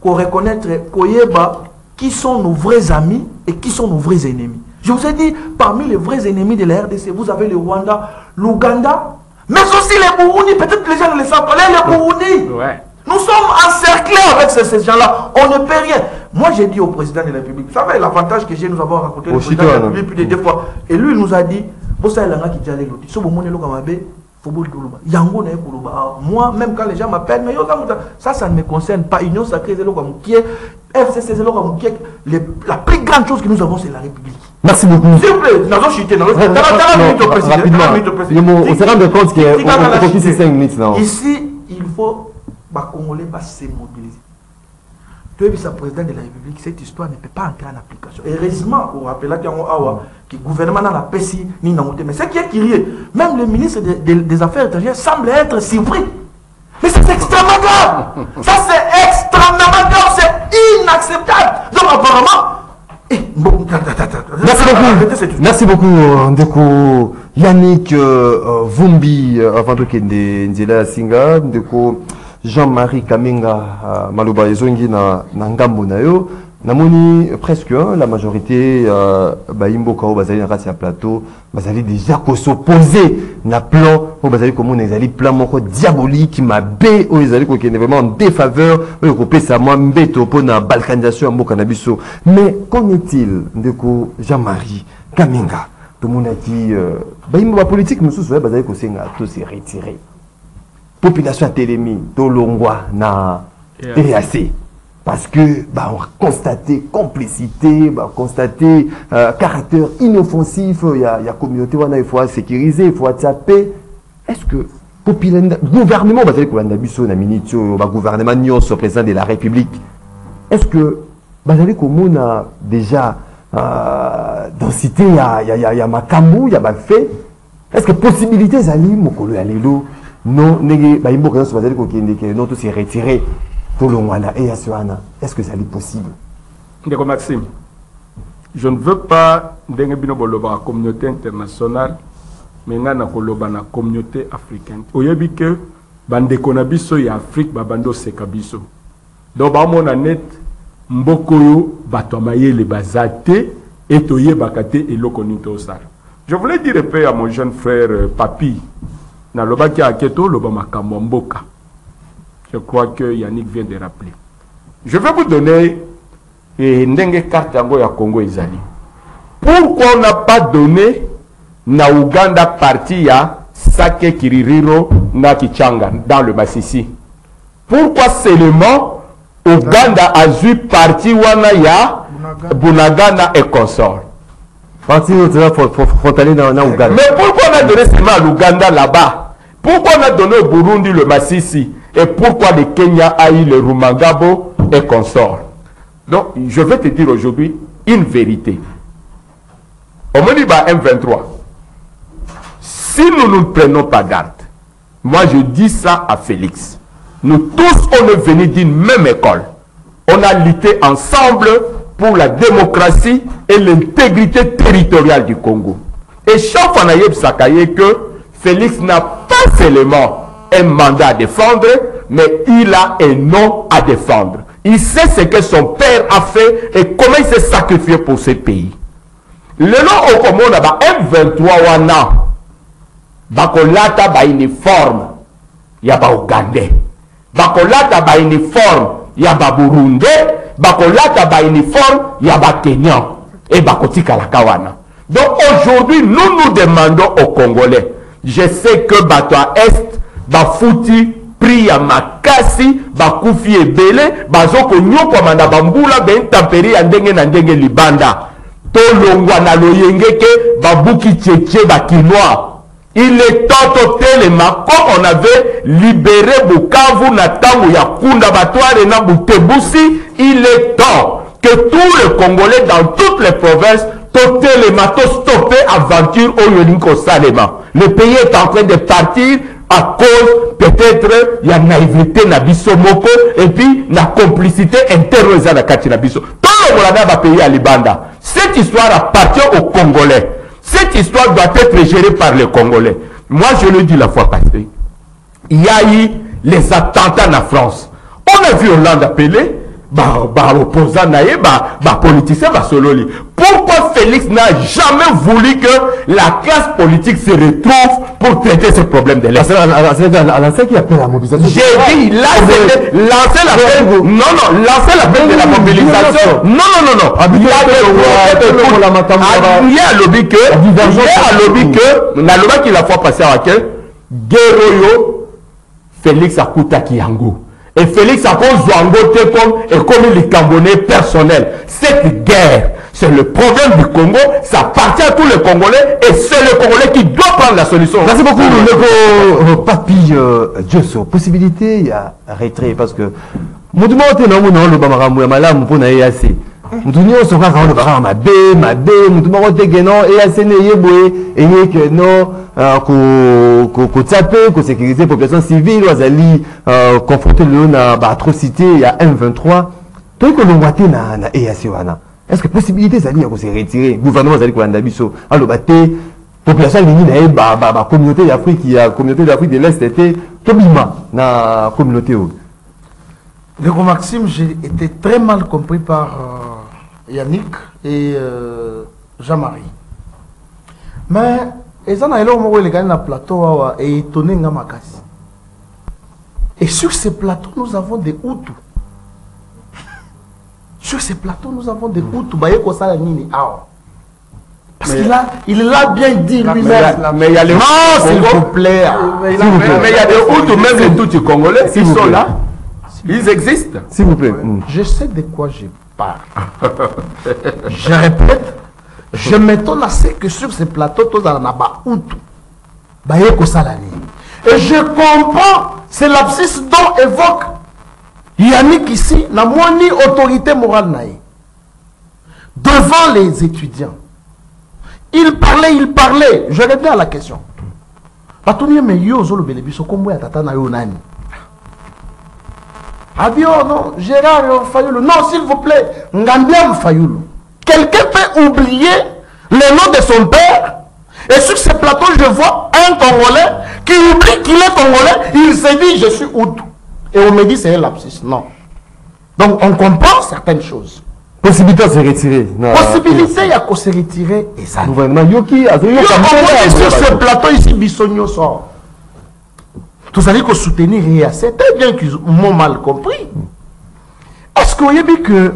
qu'on reconnaître qui sont nos vrais amis et qui sont nos vrais ennemis. Je vous ai dit, parmi les vrais ennemis de la RDC, vous avez le Rwanda, l'Ouganda, mais aussi les Burundi. Peut-être que les gens ne le savent pas, les Burundi. Ouais. Nous sommes encerclés avec ces gens-là. On ne peut rien. Moi, j'ai dit au président de la République, vous savez l'avantage que j'ai, nous avons rencontré le président de la République plus de 2 fois. Et lui, il nous a dit, moi, même quand les gens m'appellent, mais ça ne me concerne pas. Union sacrée, FCC, c'est la plus grande chose que nous avons, c'est la République. Merci beaucoup. S'il vous plaît, on se rend compte qu'il y a 5 minutes. Ici, il faut les Congolais se mobiliser. Tu es vice-président de la République, cette histoire ne peut pas entrer en application. Heureusement, on rappelle que le gouvernement n'a pas si ni n'a monté. Mais ce qui est curieux, même le ministre des Affaires étrangères semble être surpris. Mais c'est extrêmement grave. Ça, c'est extrêmement grave, c'est inacceptable. Donc, apparemment, merci beaucoup, Ndeko Yannick Vumbi, avant de Ndela Singa, Ndeko Jean-Marie Kamenga Maloba Ezongi na ngambo na yo namoni presque la majorité baimbo kao bazali na kati ya plateau bazali déjà ko s'opposer na plan o bazali comme on ezali plan moko diabolique mabe o ezali ko kende vraiment en défaveur o ko pesa moi mbeto po na balkanisation mboka na biso. Mais qu'en est-il ndeko Jean-Marie Kamenga tout le monde a dit baimbo ba politique mususu bazali ko senga to se retirer population télémi Tolongwa na RAC parce que on a constaté complicité, constaté caractère inoffensif, il y a communauté il faut sécuriser, il faut taper. Est-ce que gouvernement gouvernement nyonso président de la République, est-ce que comme on a déjà densité il y a makambu, il y a fait, est-ce que possibilité zali mokolo ya lelo non, non, tout s'est retiré. Est-ce que ça est possible? Maxime, je ne veux pas la communauté internationale, mais la communauté africaine. Vous savez que les Afrique, bando sekabiso. Donc, mon net, mbokoyo batomaye les bazate et toye bakate et lokonito sar. Je voulais dire un peu à mon jeune frère Papi. Je crois que Yannick vient de rappeler. Je vais vous donner une carte ya Congo Ezali. Pourquoi on n'a pas donné na Uganda parti à Sake Kiririro na Kichanga dans le Massissi? Pourquoi seulement Uganda a eu parti wana ya Bunagana et consort? Parti frontalier dans Uganda. Mais pourquoi on a donné seulement à l'Ouganda là-bas? Pourquoi on a donné au Burundi le Massissi? Et pourquoi le Kenya a eu le Rumangabo et consort? Donc, je vais te dire aujourd'hui une vérité. Au Moniba M23, si nous ne prenons pas garde, moi je dis ça à Félix, nous tous on est venus d'une même école. On a lutté ensemble pour la démocratie et l'intégrité territoriale du Congo. Et chaque fois que Félix n'a pas seulement un mandat à défendre, mais il a un nom à défendre. Il sait ce que son père a fait et comment il s'est sacrifié pour ce pays. Le nom au Congo, M23 wana, bakolata ba uniforme, yaba Ougandais. Bakolata ba uniforme, yaba Burundais. Bakolata ba uniforme, yaba Kenyan. Et bakotika la kawana. Donc aujourd'hui, nous demandons aux Congolais. Je sais que Batoa Est, Bafouti, Priya Makasi, Bakufi Ebele, Bazoko Nyoko Manda Bambula, Ben Tamperi, Andenge Nandenge Libanda. Tolongwa na Loyengeke, Babuki Tchétché, Bakinois. Il est temps de téléma, comme on avait libéré Bukavu, Natangu, Yakunda, Batoare, Nabutebusi, il est temps que tous les Congolais dans toutes les provinces totalement stopper aventure au Yolinko Salema. Le pays est en train de partir à cause peut-être il y a naïveté na biso moko et puis la complicité interne à la kati na biso. Tout le monde va payer à Libanda. Cette histoire appartient aux Congolais. Cette histoire doit être gérée par les Congolais. Moi je le dis la fois passée. Il y a eu les attentats en France. On a vu Hollande appeler opposant naïe, politicien, sololi. Pourquoi Félix n'a jamais voulu que la classe politique se retrouve pour traiter ce problème de l'Est? C'est qui appelle la mobilisation. J'ai dit, là, c'était lancer l'appel. Non, lancer l'appel de la mobilisation. Non. Il y a un lobby que, la loi qui la fois passée à laquelle, Guerroyo, Félix Akuta Kiyango. Et Félix a comme les Cambonais personnels. Cette guerre, c'est le problème du Congo, ça appartient à tous les Congolais et c'est le Congolais qui doit prendre la solution. Merci beaucoup, le Papi Diosso. Possibilité, il y a retrait parce que Moudoumo le Bamaramou, Malam, pour Naïasé. Moudoumo sera quand le Baram, Mabé, Moudoumo Tegeno, et assez Neyeboué, et que non. Qu'on tape, qu'on sécurise la population civile, on a confronté l'atrocité il y a M23. Tant que l'on voit na EAC, est-ce que possibilité ça dit qu'on s'est retiré, gouvernement ça dit qu'on a biso, alors population lignée na communauté d'Afrique, il y a communauté d'Afrique de l'Est était tobima na communauté. Le gros Maxime, j'ai été très mal compris par Yannick et Jean-Marie. Mais et ça n'a pas le plateau et étonné Ngamakasi. Et sur ces plateaux, nous avons des Hutus. Sur ces plateaux, nous avons des Hutus. Parce qu'il l'a bien dit lui-même. Mais il y a les non, s'il vous plaît. Mais il y a des Hutus, même les Tutsis congolais, ils sont là. Ils existent. S'il vous plaît. Je sais de quoi je parle. Je répète. Je m'étonne assez que sur ces plateaux, tous en a Hutu. Et je comprends, c'est l'abscisse dont évoque Yannick ici, n'a moins ni autorité morale naïe. Devant les étudiants. Il parlait. Je réponds à la question. Abio, non, Gérard Fayoulou. Non, s'il vous plaît, Ngambiam Fayoulou. Quelqu'un peut oublier le nom de son père. Et sur ce plateau, je vois un Congolais qui oublie qu'il est Congolais. Il se dit, je suis Hutu. Et on me dit, c'est un lapsus. Non. Donc, on comprend certaines choses. Possibilité de se retirer. Possibilité, il y a qu'on se retirer. Et ça. Gouvernement, Yoki, sur ce plateau ici, Bissonio sort. Tout ça dit qu'on soutenir rien. C'était bien qu'ils m'ont mal compris. Est-ce que vous avez vu que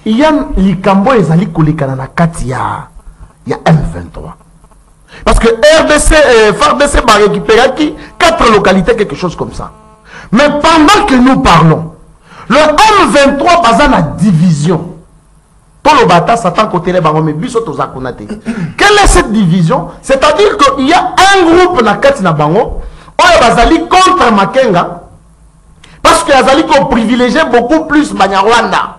il y a les Cambo et les Kolikana na Katia il y a M23. Parce que RDC, FARDC va récupérer 4 localités, quelque chose comme ça. Mais pendant que nous parlons, le M23 basa na division. Tout le bata Satan côté les barons mais biso to zakonate. Quelle est cette division? C'est-à-dire qu'il y a un groupe na kati na bango, oyo bazali contre Makenga, parce que azali ko privilégier beaucoup plus Banyarwanda.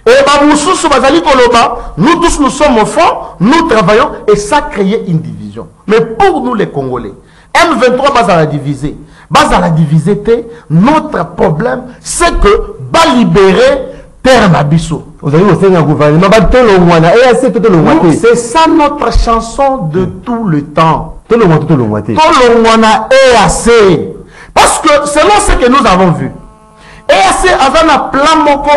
Et Baboussou bazali koloba, nous tous nous sommes au fond, nous travaillons et ça crée une division. Mais pour nous les Congolais, M23 basa la diviser. Basa la diviser, notre problème c'est que va libérer terre Nabiso. C'est ça notre chanson de tout le temps. Parce que selon ce que nous avons vu, EAC a un plan moko,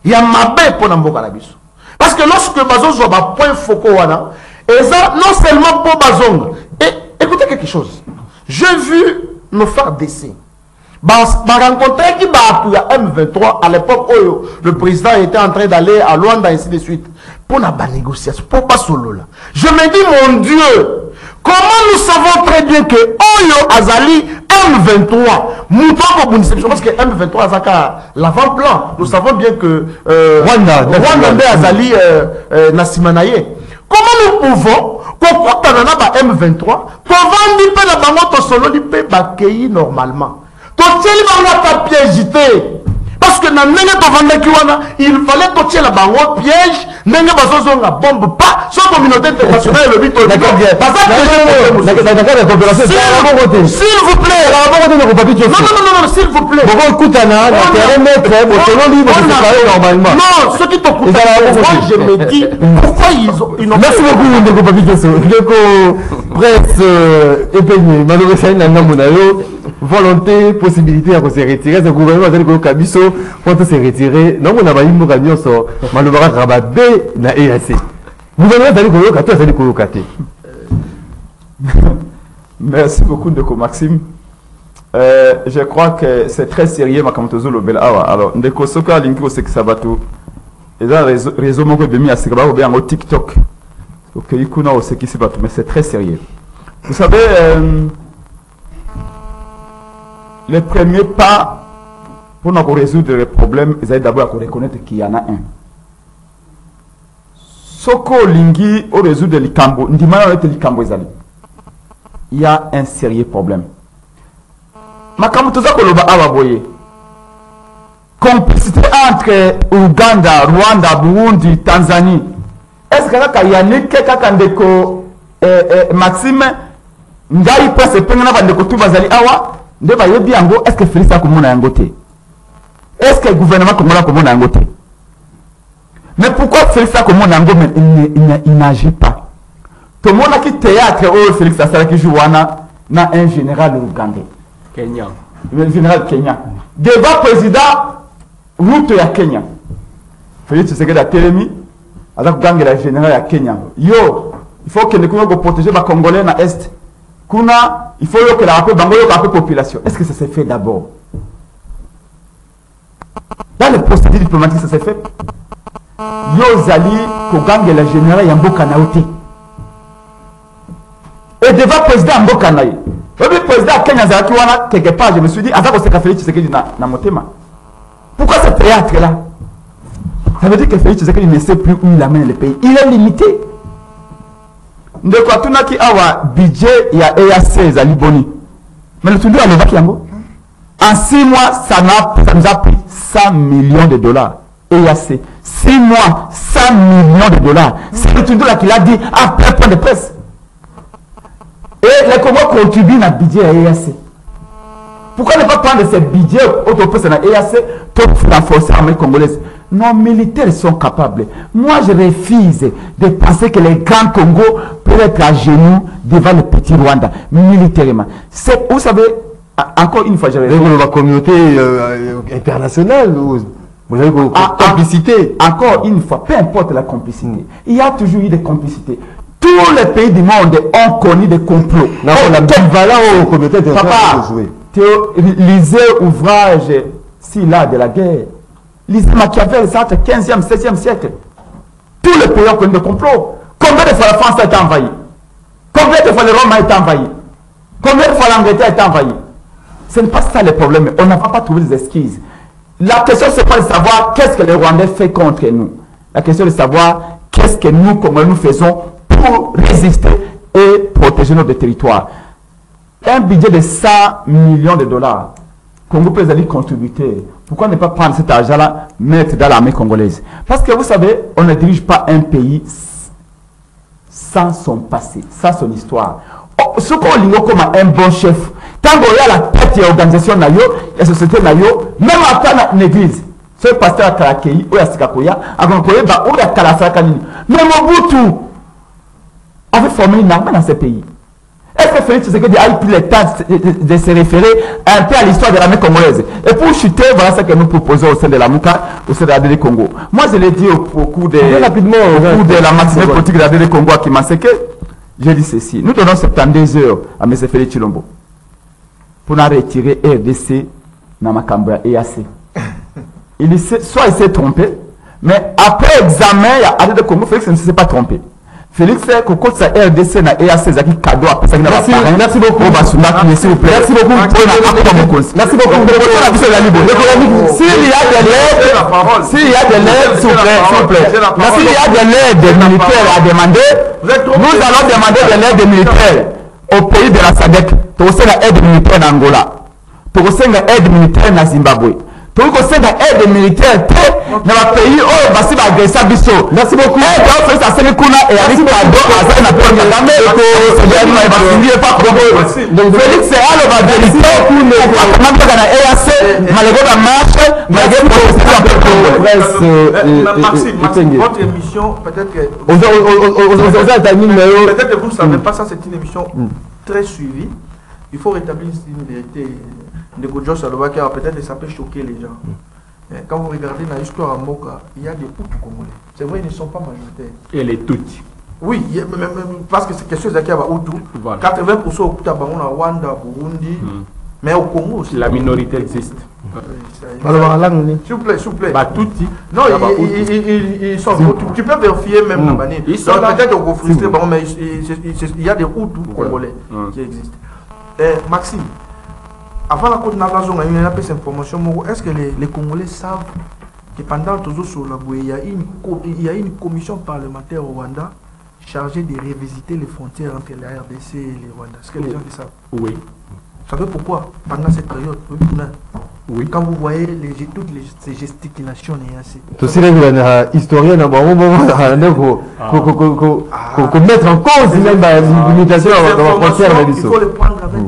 il y a mabé pour Namboka Nabiso. Parce que lorsque Bazon soit un point focaux, et ça non seulement pour Bazon, et écoutez quelque chose, j'ai vu nos frères d'essai. Rencontrer qui va à M23 à l'époque où le président était en train d'aller à Luanda, ainsi de suite, pour la négociation, pour pas solo là. Je me dis, mon Dieu, comment nous savons très bien que Oyo Azali M23, parce que M23 Azaka l'avant-plan, nous savons bien que Rwanda Azali Nasimanaye. Comment nous pouvons, quand on a M23, comment nous pouvons normalement? Parce que il fallait toucher la banque piège, la bombe pas, sur la communauté internationale et le but. S'il vous plaît, non, s'il vous plaît. Non, ce qui te coûte, je me dis, pourquoi ils ont. Merci beaucoup, presse, épeigne, malheureusement, volonté, possibilité à se retirer, ce gouvernement a dit que Kabiso, quand se retirer, non, on a pas eu de camion sur malheureusement rabaté na EAC. Le gouvernement a dit que Kate. Merci beaucoup, Ndeko Maxime. Je crois que c'est très sérieux, ma camotozo le bel awa. Alors, Ndeko Soka, Linko Sek Sabato, et là, réseau mon bemi à Sekaba ou bien au TikTok. Ok, Ikuna au Seki Sabato, mais c'est très sérieux. Vous savez, le premier pas pour nous résoudre les problèmes, c'est d'abord à reconnaître qu'il y en a un. Soko Lingi au résoudre les Likambo, il y a un sérieux problème. Makamutoza Koloba Awaboye. Complicité entre Ouganda, Rwanda, Burundi, Tanzanie. Est-ce qu'il y a un Kekakandeko Maxime Ngai passe Pengana Bandeko Tubazali Awa? Est-ce que Félix a commun à un côté? Est-ce que le gouvernement a commun à un côté? Mais pourquoi Félix a commun à un côté? Il n'agit pas. Tout le monde a quitté le théâtre où Félix a joué na un général ougandais. Kenya. Le général Kenya. Devant le président, route à Kenya. Félix Tshisekedi a télémi. Alors, le général à Kenya. Yo, il faut que nous protéger les Congolais dans l'Est. Kuna, il faut que la population. Est-ce que ça s'est fait d'abord? Dans le procédé diplomatique, ça s'est fait. Yo Zali, Kogange, la générale Yamboka Naote. Et devant le président Yamboka Naote. Le président Kenya Zalakiwana, quelque part, je me suis dit, Azako Félix Tshisekedi na motema. Pourquoi ce théâtre-là? Ça veut dire que Félix Tshisekedi ne sait plus où il amène le pays. Il est limité. De quoi tout n'a qui a budget il y a EAC Zaliboni. Mais le tout à l'évacuer en 6 mois, ça nous a pris 100 millions de dollars. EAC. 6 mois, 100 millions de dollars. C'est le tout là qu'il a dit après point de presse. Et les Congos contribuent à budget à EAC. Pourquoi ne pas prendre ce budget autopresse à EAC pour renforcer l'armée congolaise? Nos militaires sont capables. Moi, je refuse de penser que les grands Congo peuvent être à genoux devant le petit Rwanda, militairement. Vous savez, encore une fois, j'avais... La communauté internationale, vous avez complicité. Encore une fois, peu importe la complicité, il y a toujours eu des complicités. Tous les pays du monde ont connu des complots. Non, la communauté internationale. Papa, lisez ouvrage de la guerre. Lisez Machiavel, ça entre 15e, 16e siècle. Tous les pays ont connu des complots. Combien de fois la France a été envahie? Combien de fois le Rome a été envahi? Combien de fois l'Angleterre a été envahie? Ce n'est pas ça le problème. On n'a pas trouvé des excuses. La question, c'est pas de savoir qu'est-ce que les Rwandais font contre nous. La question est de savoir qu'est-ce que nous, comment nous faisons pour résister et protéger notre territoire. Un budget de 100 millions de dollars, Congo peut aller contribuer. Pourquoi ne pas prendre cet argent-là, mettre dans l'armée congolaise? Parce que vous savez, on ne dirige pas un pays sans son passé, sans son histoire. Ce qu'on lit comme un bon chef, quand on y a la tête de l'organisation, la société, même après l'église, ce pasteur à Kalakei, ou à Sikakoya, à Gonkoye, ou à Kalasakani, mais Mobutu avait formé une armée dans ce pays. Est-ce que Félix Tshisekedi a eu plus le temps de se référer un peu à l'histoire de l'armée congolaise? Et pour chuter, voilà ce que nous proposons au sein de la MOUCA, au sein de la DD Congo. Moi, je l'ai dit au cours de la matinée politique de la DD Congo à Kimanseke, j'ai dit ceci. Nous donnons 72 heures à M. Félix Tshilombo pour nous retirer RDC dans ma Cambria EAC. Soit il s'est trompé, mais après examen, il y a la DD Congo, Félix ne s'est pas trompé. Félix, quand ça RDC na EAC, c'est un cadeau à personne. Merci beaucoup. Merci beaucoup. S'il vous plaît. Merci beaucoup. Merci beaucoup. S'il y a de l'aide, s'il y a de l'aide, s'il vous plaît. S'il y a de l'aide militaire à demander, nous allons demander de l'aide militaire au pays de la SADC. Tu as l'aide militaire en Angola. Tu as l'aide militaire en Zimbabwe. Tu as l'aide militaire dans le pays où Bassi va agresser Bisso. Merci beaucoup. Félix a fait Kuna et avec cadeau à ça, n'a pas donc Félix c'est à la vérité pour le département de la EAC, malgré la marche, malgré Maxime, votre émission, peut-être que vous ne savez pas, ça c'est une émission très suivie. Il faut rétablir une vérité. De Godjos Salobaki, peut-être ça peut choquer les gens. Quand vous regardez dans l'histoire à Moka, il y a des Hutus congolais. C'est vrai, ils ne sont pas majoritaires. Et les Tutsis. Oui, parce que c'est quelque chose qui a Hutu. 80% au Rwanda, Burundi, mais au Congo aussi. La minorité existe. S'il vous plaît, s'il vous plaît. Tutsi. Non, ils sont. Tu peux vérifier même la manière. Peut-être qu'on vous frustrer, mais il y a des Hutus congolais qui existent. Maxime. Avant la Côte d'Ivoire, il y a cette information. Est-ce que les Congolais savent que pendant toujours sur la bouée, il y a une commission parlementaire au Rwanda chargée de révisiter les frontières entre la RDC et le Rwanda? Est-ce que les gens le savent? Oui. Vous savez pourquoi? Pendant cette période, oui. Quand vous voyez toutes ces gesticulations, tu sais que historien mettre en cause même la limitation de la frontière. Il faut le prendre avec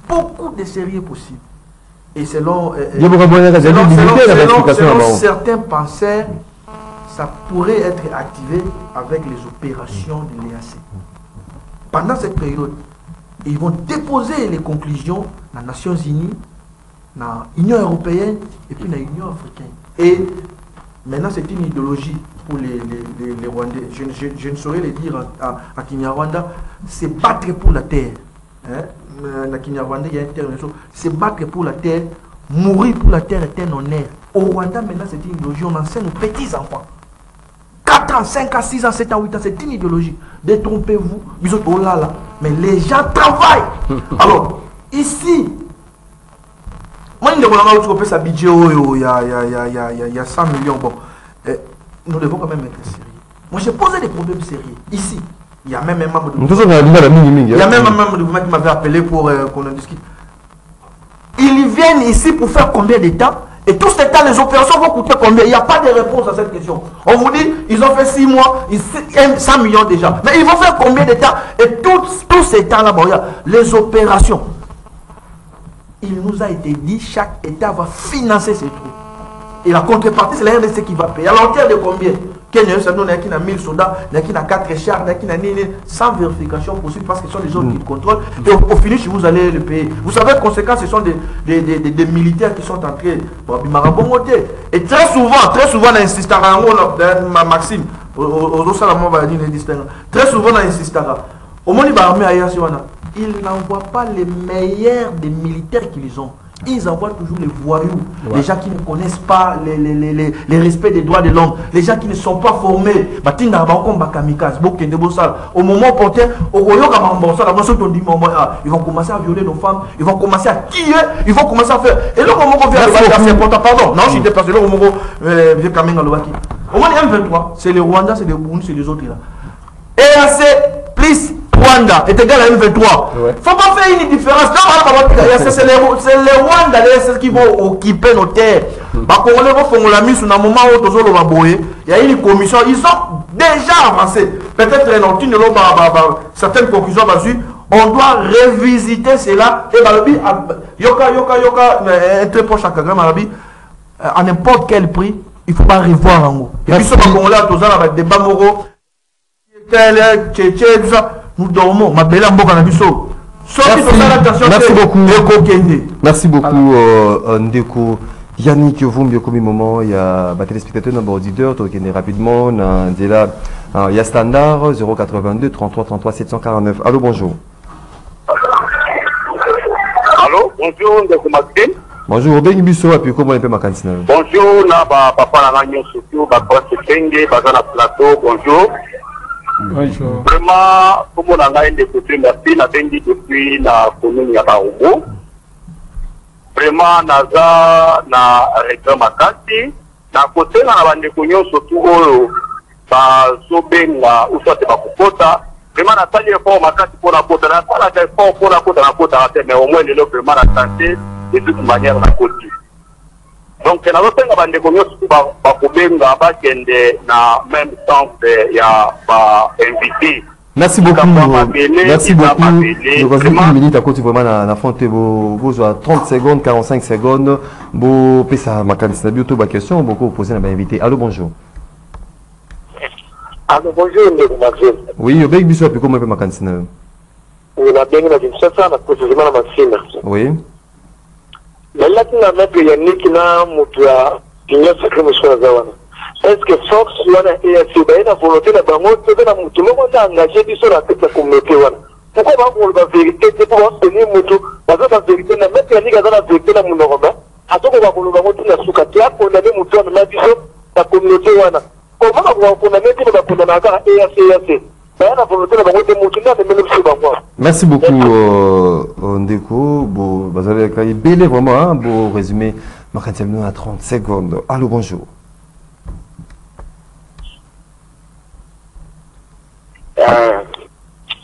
beaucoup de sérieux possible. Et selon certains penseurs, ça pourrait être activé avec les opérations de l'EAC. Pendant cette période, ils vont déposer les conclusions dans les Nations Unies, dans l'Union Européenne et puis dans l'Union Africaine. Et maintenant, c'est une idéologie pour les Rwandais. Je ne saurais le dire à Kinyarwanda, c'est battre pour la terre. Dans Kinyarwanda, il y a un terme, c'est battre pour la terre, mourir pour la terre est un honneur. Au Rwanda, maintenant, c'est une idéologie, on enseigne aux petits enfants. 4 ans, 5 ans, 6 ans, 7 ans, 8 ans, c'est une idéologie. Détrompez-vous, vous êtes là, mais les gens travaillent. Alors, ici, moi, il y a un budget, il y a 100 millions. Bon, nous devons quand même être sérieux. Moi, j'ai posé des problèmes sérieux. Ici, il y a même un membre de gouvernement qui m'avait appelé pour qu'on en discute. Ils viennent ici pour faire combien de temps? Et tout ce temps, les opérations vont coûter combien? Il n'y a pas de réponse à cette question. On vous dit, ils ont fait 6 mois, 100 millions déjà. Mais ils vont faire combien de temps? Et tous ces temps-là, bon, les opérations. Il nous a été dit, chaque État va financer ses troupes. Et la contrepartie, c'est la RDC qui va payer. À l'entière de combien? Kenya, ça donne qui a 1000 soldats, qui a 4 chars, qui a sans vérification possible parce que ce sont les autres qui contrôlent. Et au finish, vous allez le payer. Vous savez, conséquence, ce sont des militaires qui sont entrés pour Marabomoté. Et très souvent, on insiste à Maxime, très souvent, on insiste à au moins, il n'envoie pas les meilleurs des militaires qu'ils ont. Ils envoient toujours les voyous, les gens qui ne connaissent pas les respects des droits de l'homme, les gens qui ne sont pas formés. Au moment opportun, ils vont commencer à violer nos femmes, ils vont commencer à tuer, ils vont commencer à faire. Et le moment qu'on vient de c'est important, pardon, non, je suis déplacé, le moment au moins M23, c'est les Rwandais, c'est les Burundi, c'est les autres là. EAC plus Rwanda est égal à M23. Faut pas faire une différence. C'est les Rwandais qui vont occuper nos terres. Les Congolais vont la mise sur un moment où il y a une commission. Ils ont déjà avancé. Peut-être certaines conclusions là-dessus. On doit revisiter cela. Et un très proche à Kagame, à n'importe quel prix, il ne faut pas revoir en haut. Et puis, ce Congolais, avec des Bamoro, nous dormons. Merci beaucoup. Merci beaucoup, Ndeko. Yannick, vous mieux comme moment, il y a des téléspectateurs, un auditeur, qui est rapidement, il y a standard 082 33 33 749. Allô, bonjour. Allô, bonjour, Ndeko Maxime. Bonjour, Ben Bisso, et puis comment on peut ma cantine? Bonjour, papa Nagnon Soutio, papa Sepenge, Bazana Plateau, bonjour. Bonjour. Vraiment, comme on a un des côtés, merci, na bengi depuis la commune ya Baobo. Vraiment, naza na regret makasi. Na côté na bande konyo surtout ba sobenga ou soit ba kokota. Vraiment na tali effort makasi pour la kota, na pas la effort pour la kota, mais au moins le vraiment na santé de toute manière na côté. Donc, na lotenga bande konyo surtout ba kobenga ba kende na même temps ya ba invité. Merci beaucoup. Merci beaucoup. Nous avons une minute à côté vraiment na fonte vous 30 secondes, 45 secondes. Bo pesa ma candidature bientôt ba question beaucoup poser na ba invité. Allô, bonjour. Allô, bonjour, Ndeko Maxime. Oui, Obek Bisso puis comment peut ma candidature? Oui, na bengi na Kinshasa na précisément na Maxime. Oui. Mais là, tu n'as même Yannick na mutua Kinshasa comme ça zawana. Est-ce que Fox wana EAC na volonté na bango to na mutu moko na engagé biso na tête ya communauté wana. Pourquoi ba ko ba vérité c'est pour obtenir mutu ba za vérité na même Yannick za na vérité na munoroba. Atoko ba ko ba mutu na suka tia ko na mutu na biso na communauté wana. Comment ba ko na meti na ko na ka EAC. Ba na volonté na bango te mutu na même biso bango. Merci beaucoup Ndeko, vous avez belé vraiment un beau résumé. Ma candidature à 30 secondes. Allô, bonjour.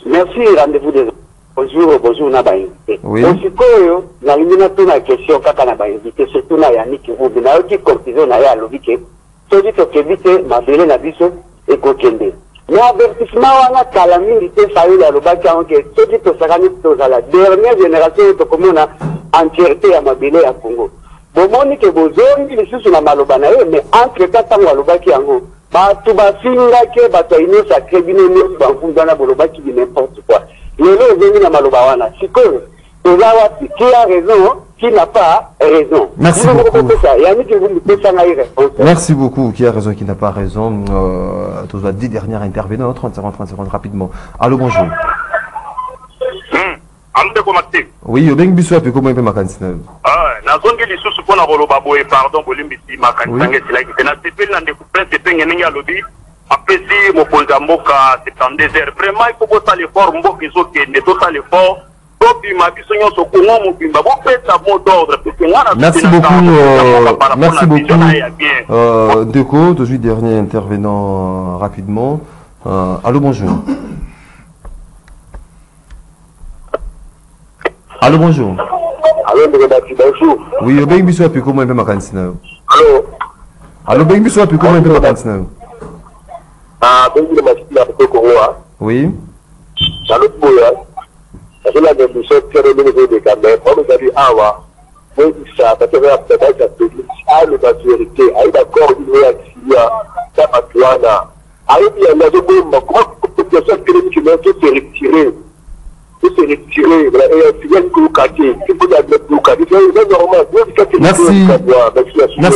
Merci, rendez-vous des bonjour na ba invité. Oui. Osikoyo na limina tuna question kaka na ba invité surtout na Yannick Rubi na yoki conclusion na ya lobike. Soki to kebite mabele na biso e kokende. Mais avertissement wana kala mingi te fayo ya lobaki anke soki to sakani to la dernière génération to komona entièreté ya mabele ya Congo. Bomoni ke bozongi lisusu na maloba na ye mais entre tango lobaki yango bato basingaki bato inosa krebine nyonso bafundana bolobaki di n'importe quoi. Lelo ezongi na maloba wana sikoyo toza wapi qui a raison qui n'a pas raison. Merci beaucoup. Merci beaucoup. Qui a raison, qui n'a pas raison. Tous les 10 dernières intervenants, 30 secondes rapidement. Allô, bonjour. Oui, Obeng Bissou, puis comment il peut m'accompagner? Na zone qui sous pour la boloba boy pardon bolimbisi makantange c'est là qui na tepel na découper c'est ngene ya lobby après si mo ponza mboka 72 heures vraiment il faut que ça l'effort mboka iso que ne tout ça l'effort puis ma biso nyonso ko mo bimba bo pesa mot d'ordre parce que ngana merci beaucoup Deco toujours dernier intervenant rapidement allô bonjour. Allô, bonjour. Allô, bonjour. Oui, Obeng Bissou a pu comment il peut m'accompagner? Allô. Allô, Obeng Bissou a pu comment il peut m'accompagner? Ah, ben il m'a dit que quoi? Oui. Allô, boya. C'est la même chose que le niveau de Cameroun. On nous a dit ah wa. Oui, ça parce que après ça ça peut ah le maturité, ah d'accord, il y a ça patuana. Ah il y a la demande comment que ça que qui m'a tout retiré. Merci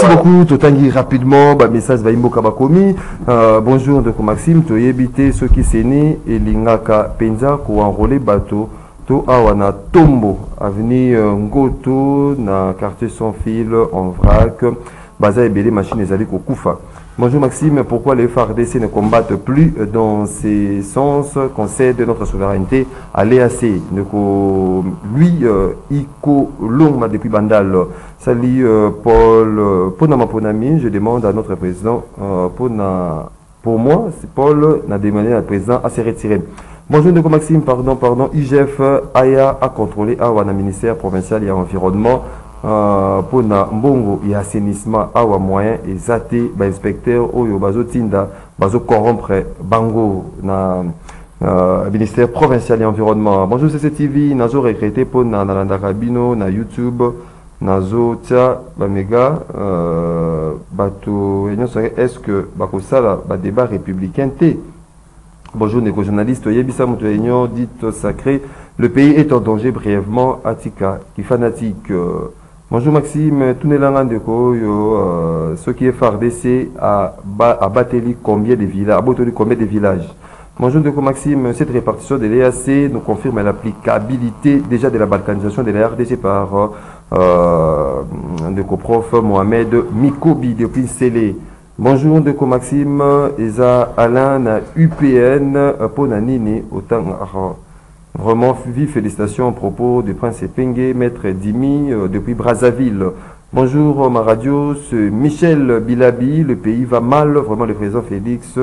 beaucoup. Totangi rapidement. Message va imboka bakomi. Bonjour de Maxime. Tu éviter ceux qui s'est né et l'ingaka penza pour enrôler bateau. to awana Tombo avenue Ngoto na quartier sans fil en vrac baza ebele machine ezali kokufa. Bonjour Maxime, pourquoi les FARDC ne combattent plus dans ces sens, concède notre souveraineté à l'EAC? Lui, Iko Longma depuis Bandal. Salut Paul, Ponami, je demande à notre président, pour moi, c'est Paul, n'a demandé à président à se retirer. Bonjour Ndeko Maxime, pardon, IGF Aya a contrôlé Awana ministère provincial et environnement. Pour na mbongo et assainissement awa moyen et zate ba inspecteur oyo bazo tinda bazo corrompre bango na ministère provincial et environnement. Bonjour CCTV, nazo regretté pour na nalanda rabino na YouTube nazo tia ba mega bato est-ce que bako sala ba débat républicain té. Bonjour les journalistes, Yebisa Moutouéignon, dites sacré, le pays est en danger brièvement, Atika, qui fanatique. Bonjour Maxime, tout n'est là ce qui est FARDC à Bateli combien de villages. Bonjour Ndeko Maxime, cette répartition de l'EAC nous confirme l'applicabilité déjà de la balkanisation de la RDC par Ndeko Prof Mohamed Mikobi depuis Sélé. Bonjour Ndeko Maxime, Eza Alain UPN Ponanini autant. Vraiment, vive félicitations à propos du prince Pengue, maître Dimi depuis Brazzaville. Bonjour ma radio, c'est Michel Bilabi, le pays va mal, vraiment le président Félix,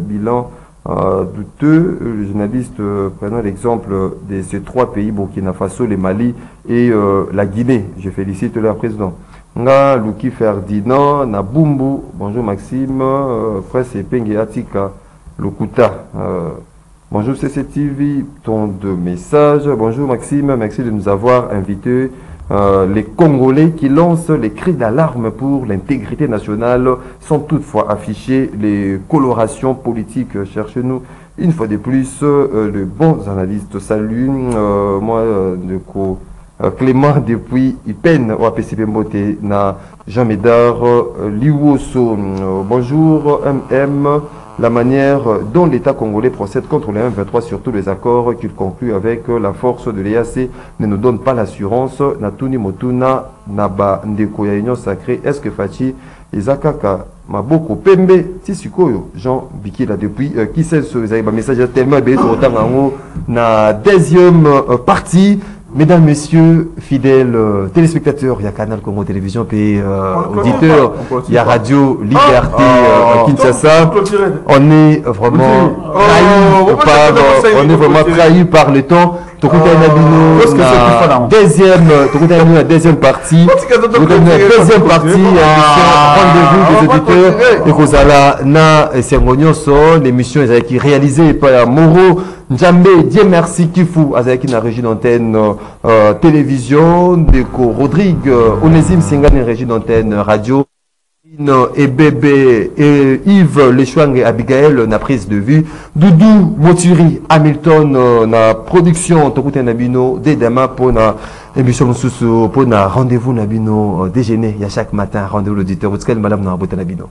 bilan douteux. Le journaliste prenant l'exemple de ces trois pays, Burkina Faso, le Mali et la Guinée. Je félicite leur président. Nga Luki Ferdinand, Nabumbu, bonjour Maxime, prince Pengue Atika, Lokuta. Bonjour CCTV, ton de message. Bonjour Maxime, merci de nous avoir invités. Les Congolais qui lancent les cris d'alarme pour l'intégrité nationale sans toutefois afficher les colorations politiques. Cherchez-nous une fois de plus de bons analystes. Salut, moi Clément depuis Ipen, OAPCP Mbote, na Jean Médard, Liwoso. Bonjour MM. La manière dont l'État congolais procède contre les 1-23, surtout les accords qu'il conclut avec la force de l'EAC, ne nous donne pas l'assurance. Natuni Motuna, Naba Ndeko ya Union Sacrée, est-ce que Fachi, Izakaka, Maboko Pembe, Tissikoyo, Jean Bikila depuis, qui sait ce message tellement bien sur autant en haut, na deuxième partie. Mesdames, Messieurs, fidèles téléspectateurs, il y a Canal Congo Télévision, puis auditeurs, il y a Radio Liberté Kinshasa. On est vraiment trahi par le temps. Deuxième partie, rendez-vous des auditeurs et Kozala na Sermonioso, l'émission est réalisée par Moro Njambe, Dieu merci Kifu, Azaki na régie d'antenne télévision, Deko Rodrigue, Onésime Singane régie d'antenne radio. Et bébé et Yves Lechouang et Abigail na prise de vue, Doudou Moturi Hamilton na production Tokute Nabino Dedama pour na émission Moussoussou pour na rendez-vous Nabino déjeuner il y a chaque matin rendez-vous l'auditeur Outskel madame na Nabino.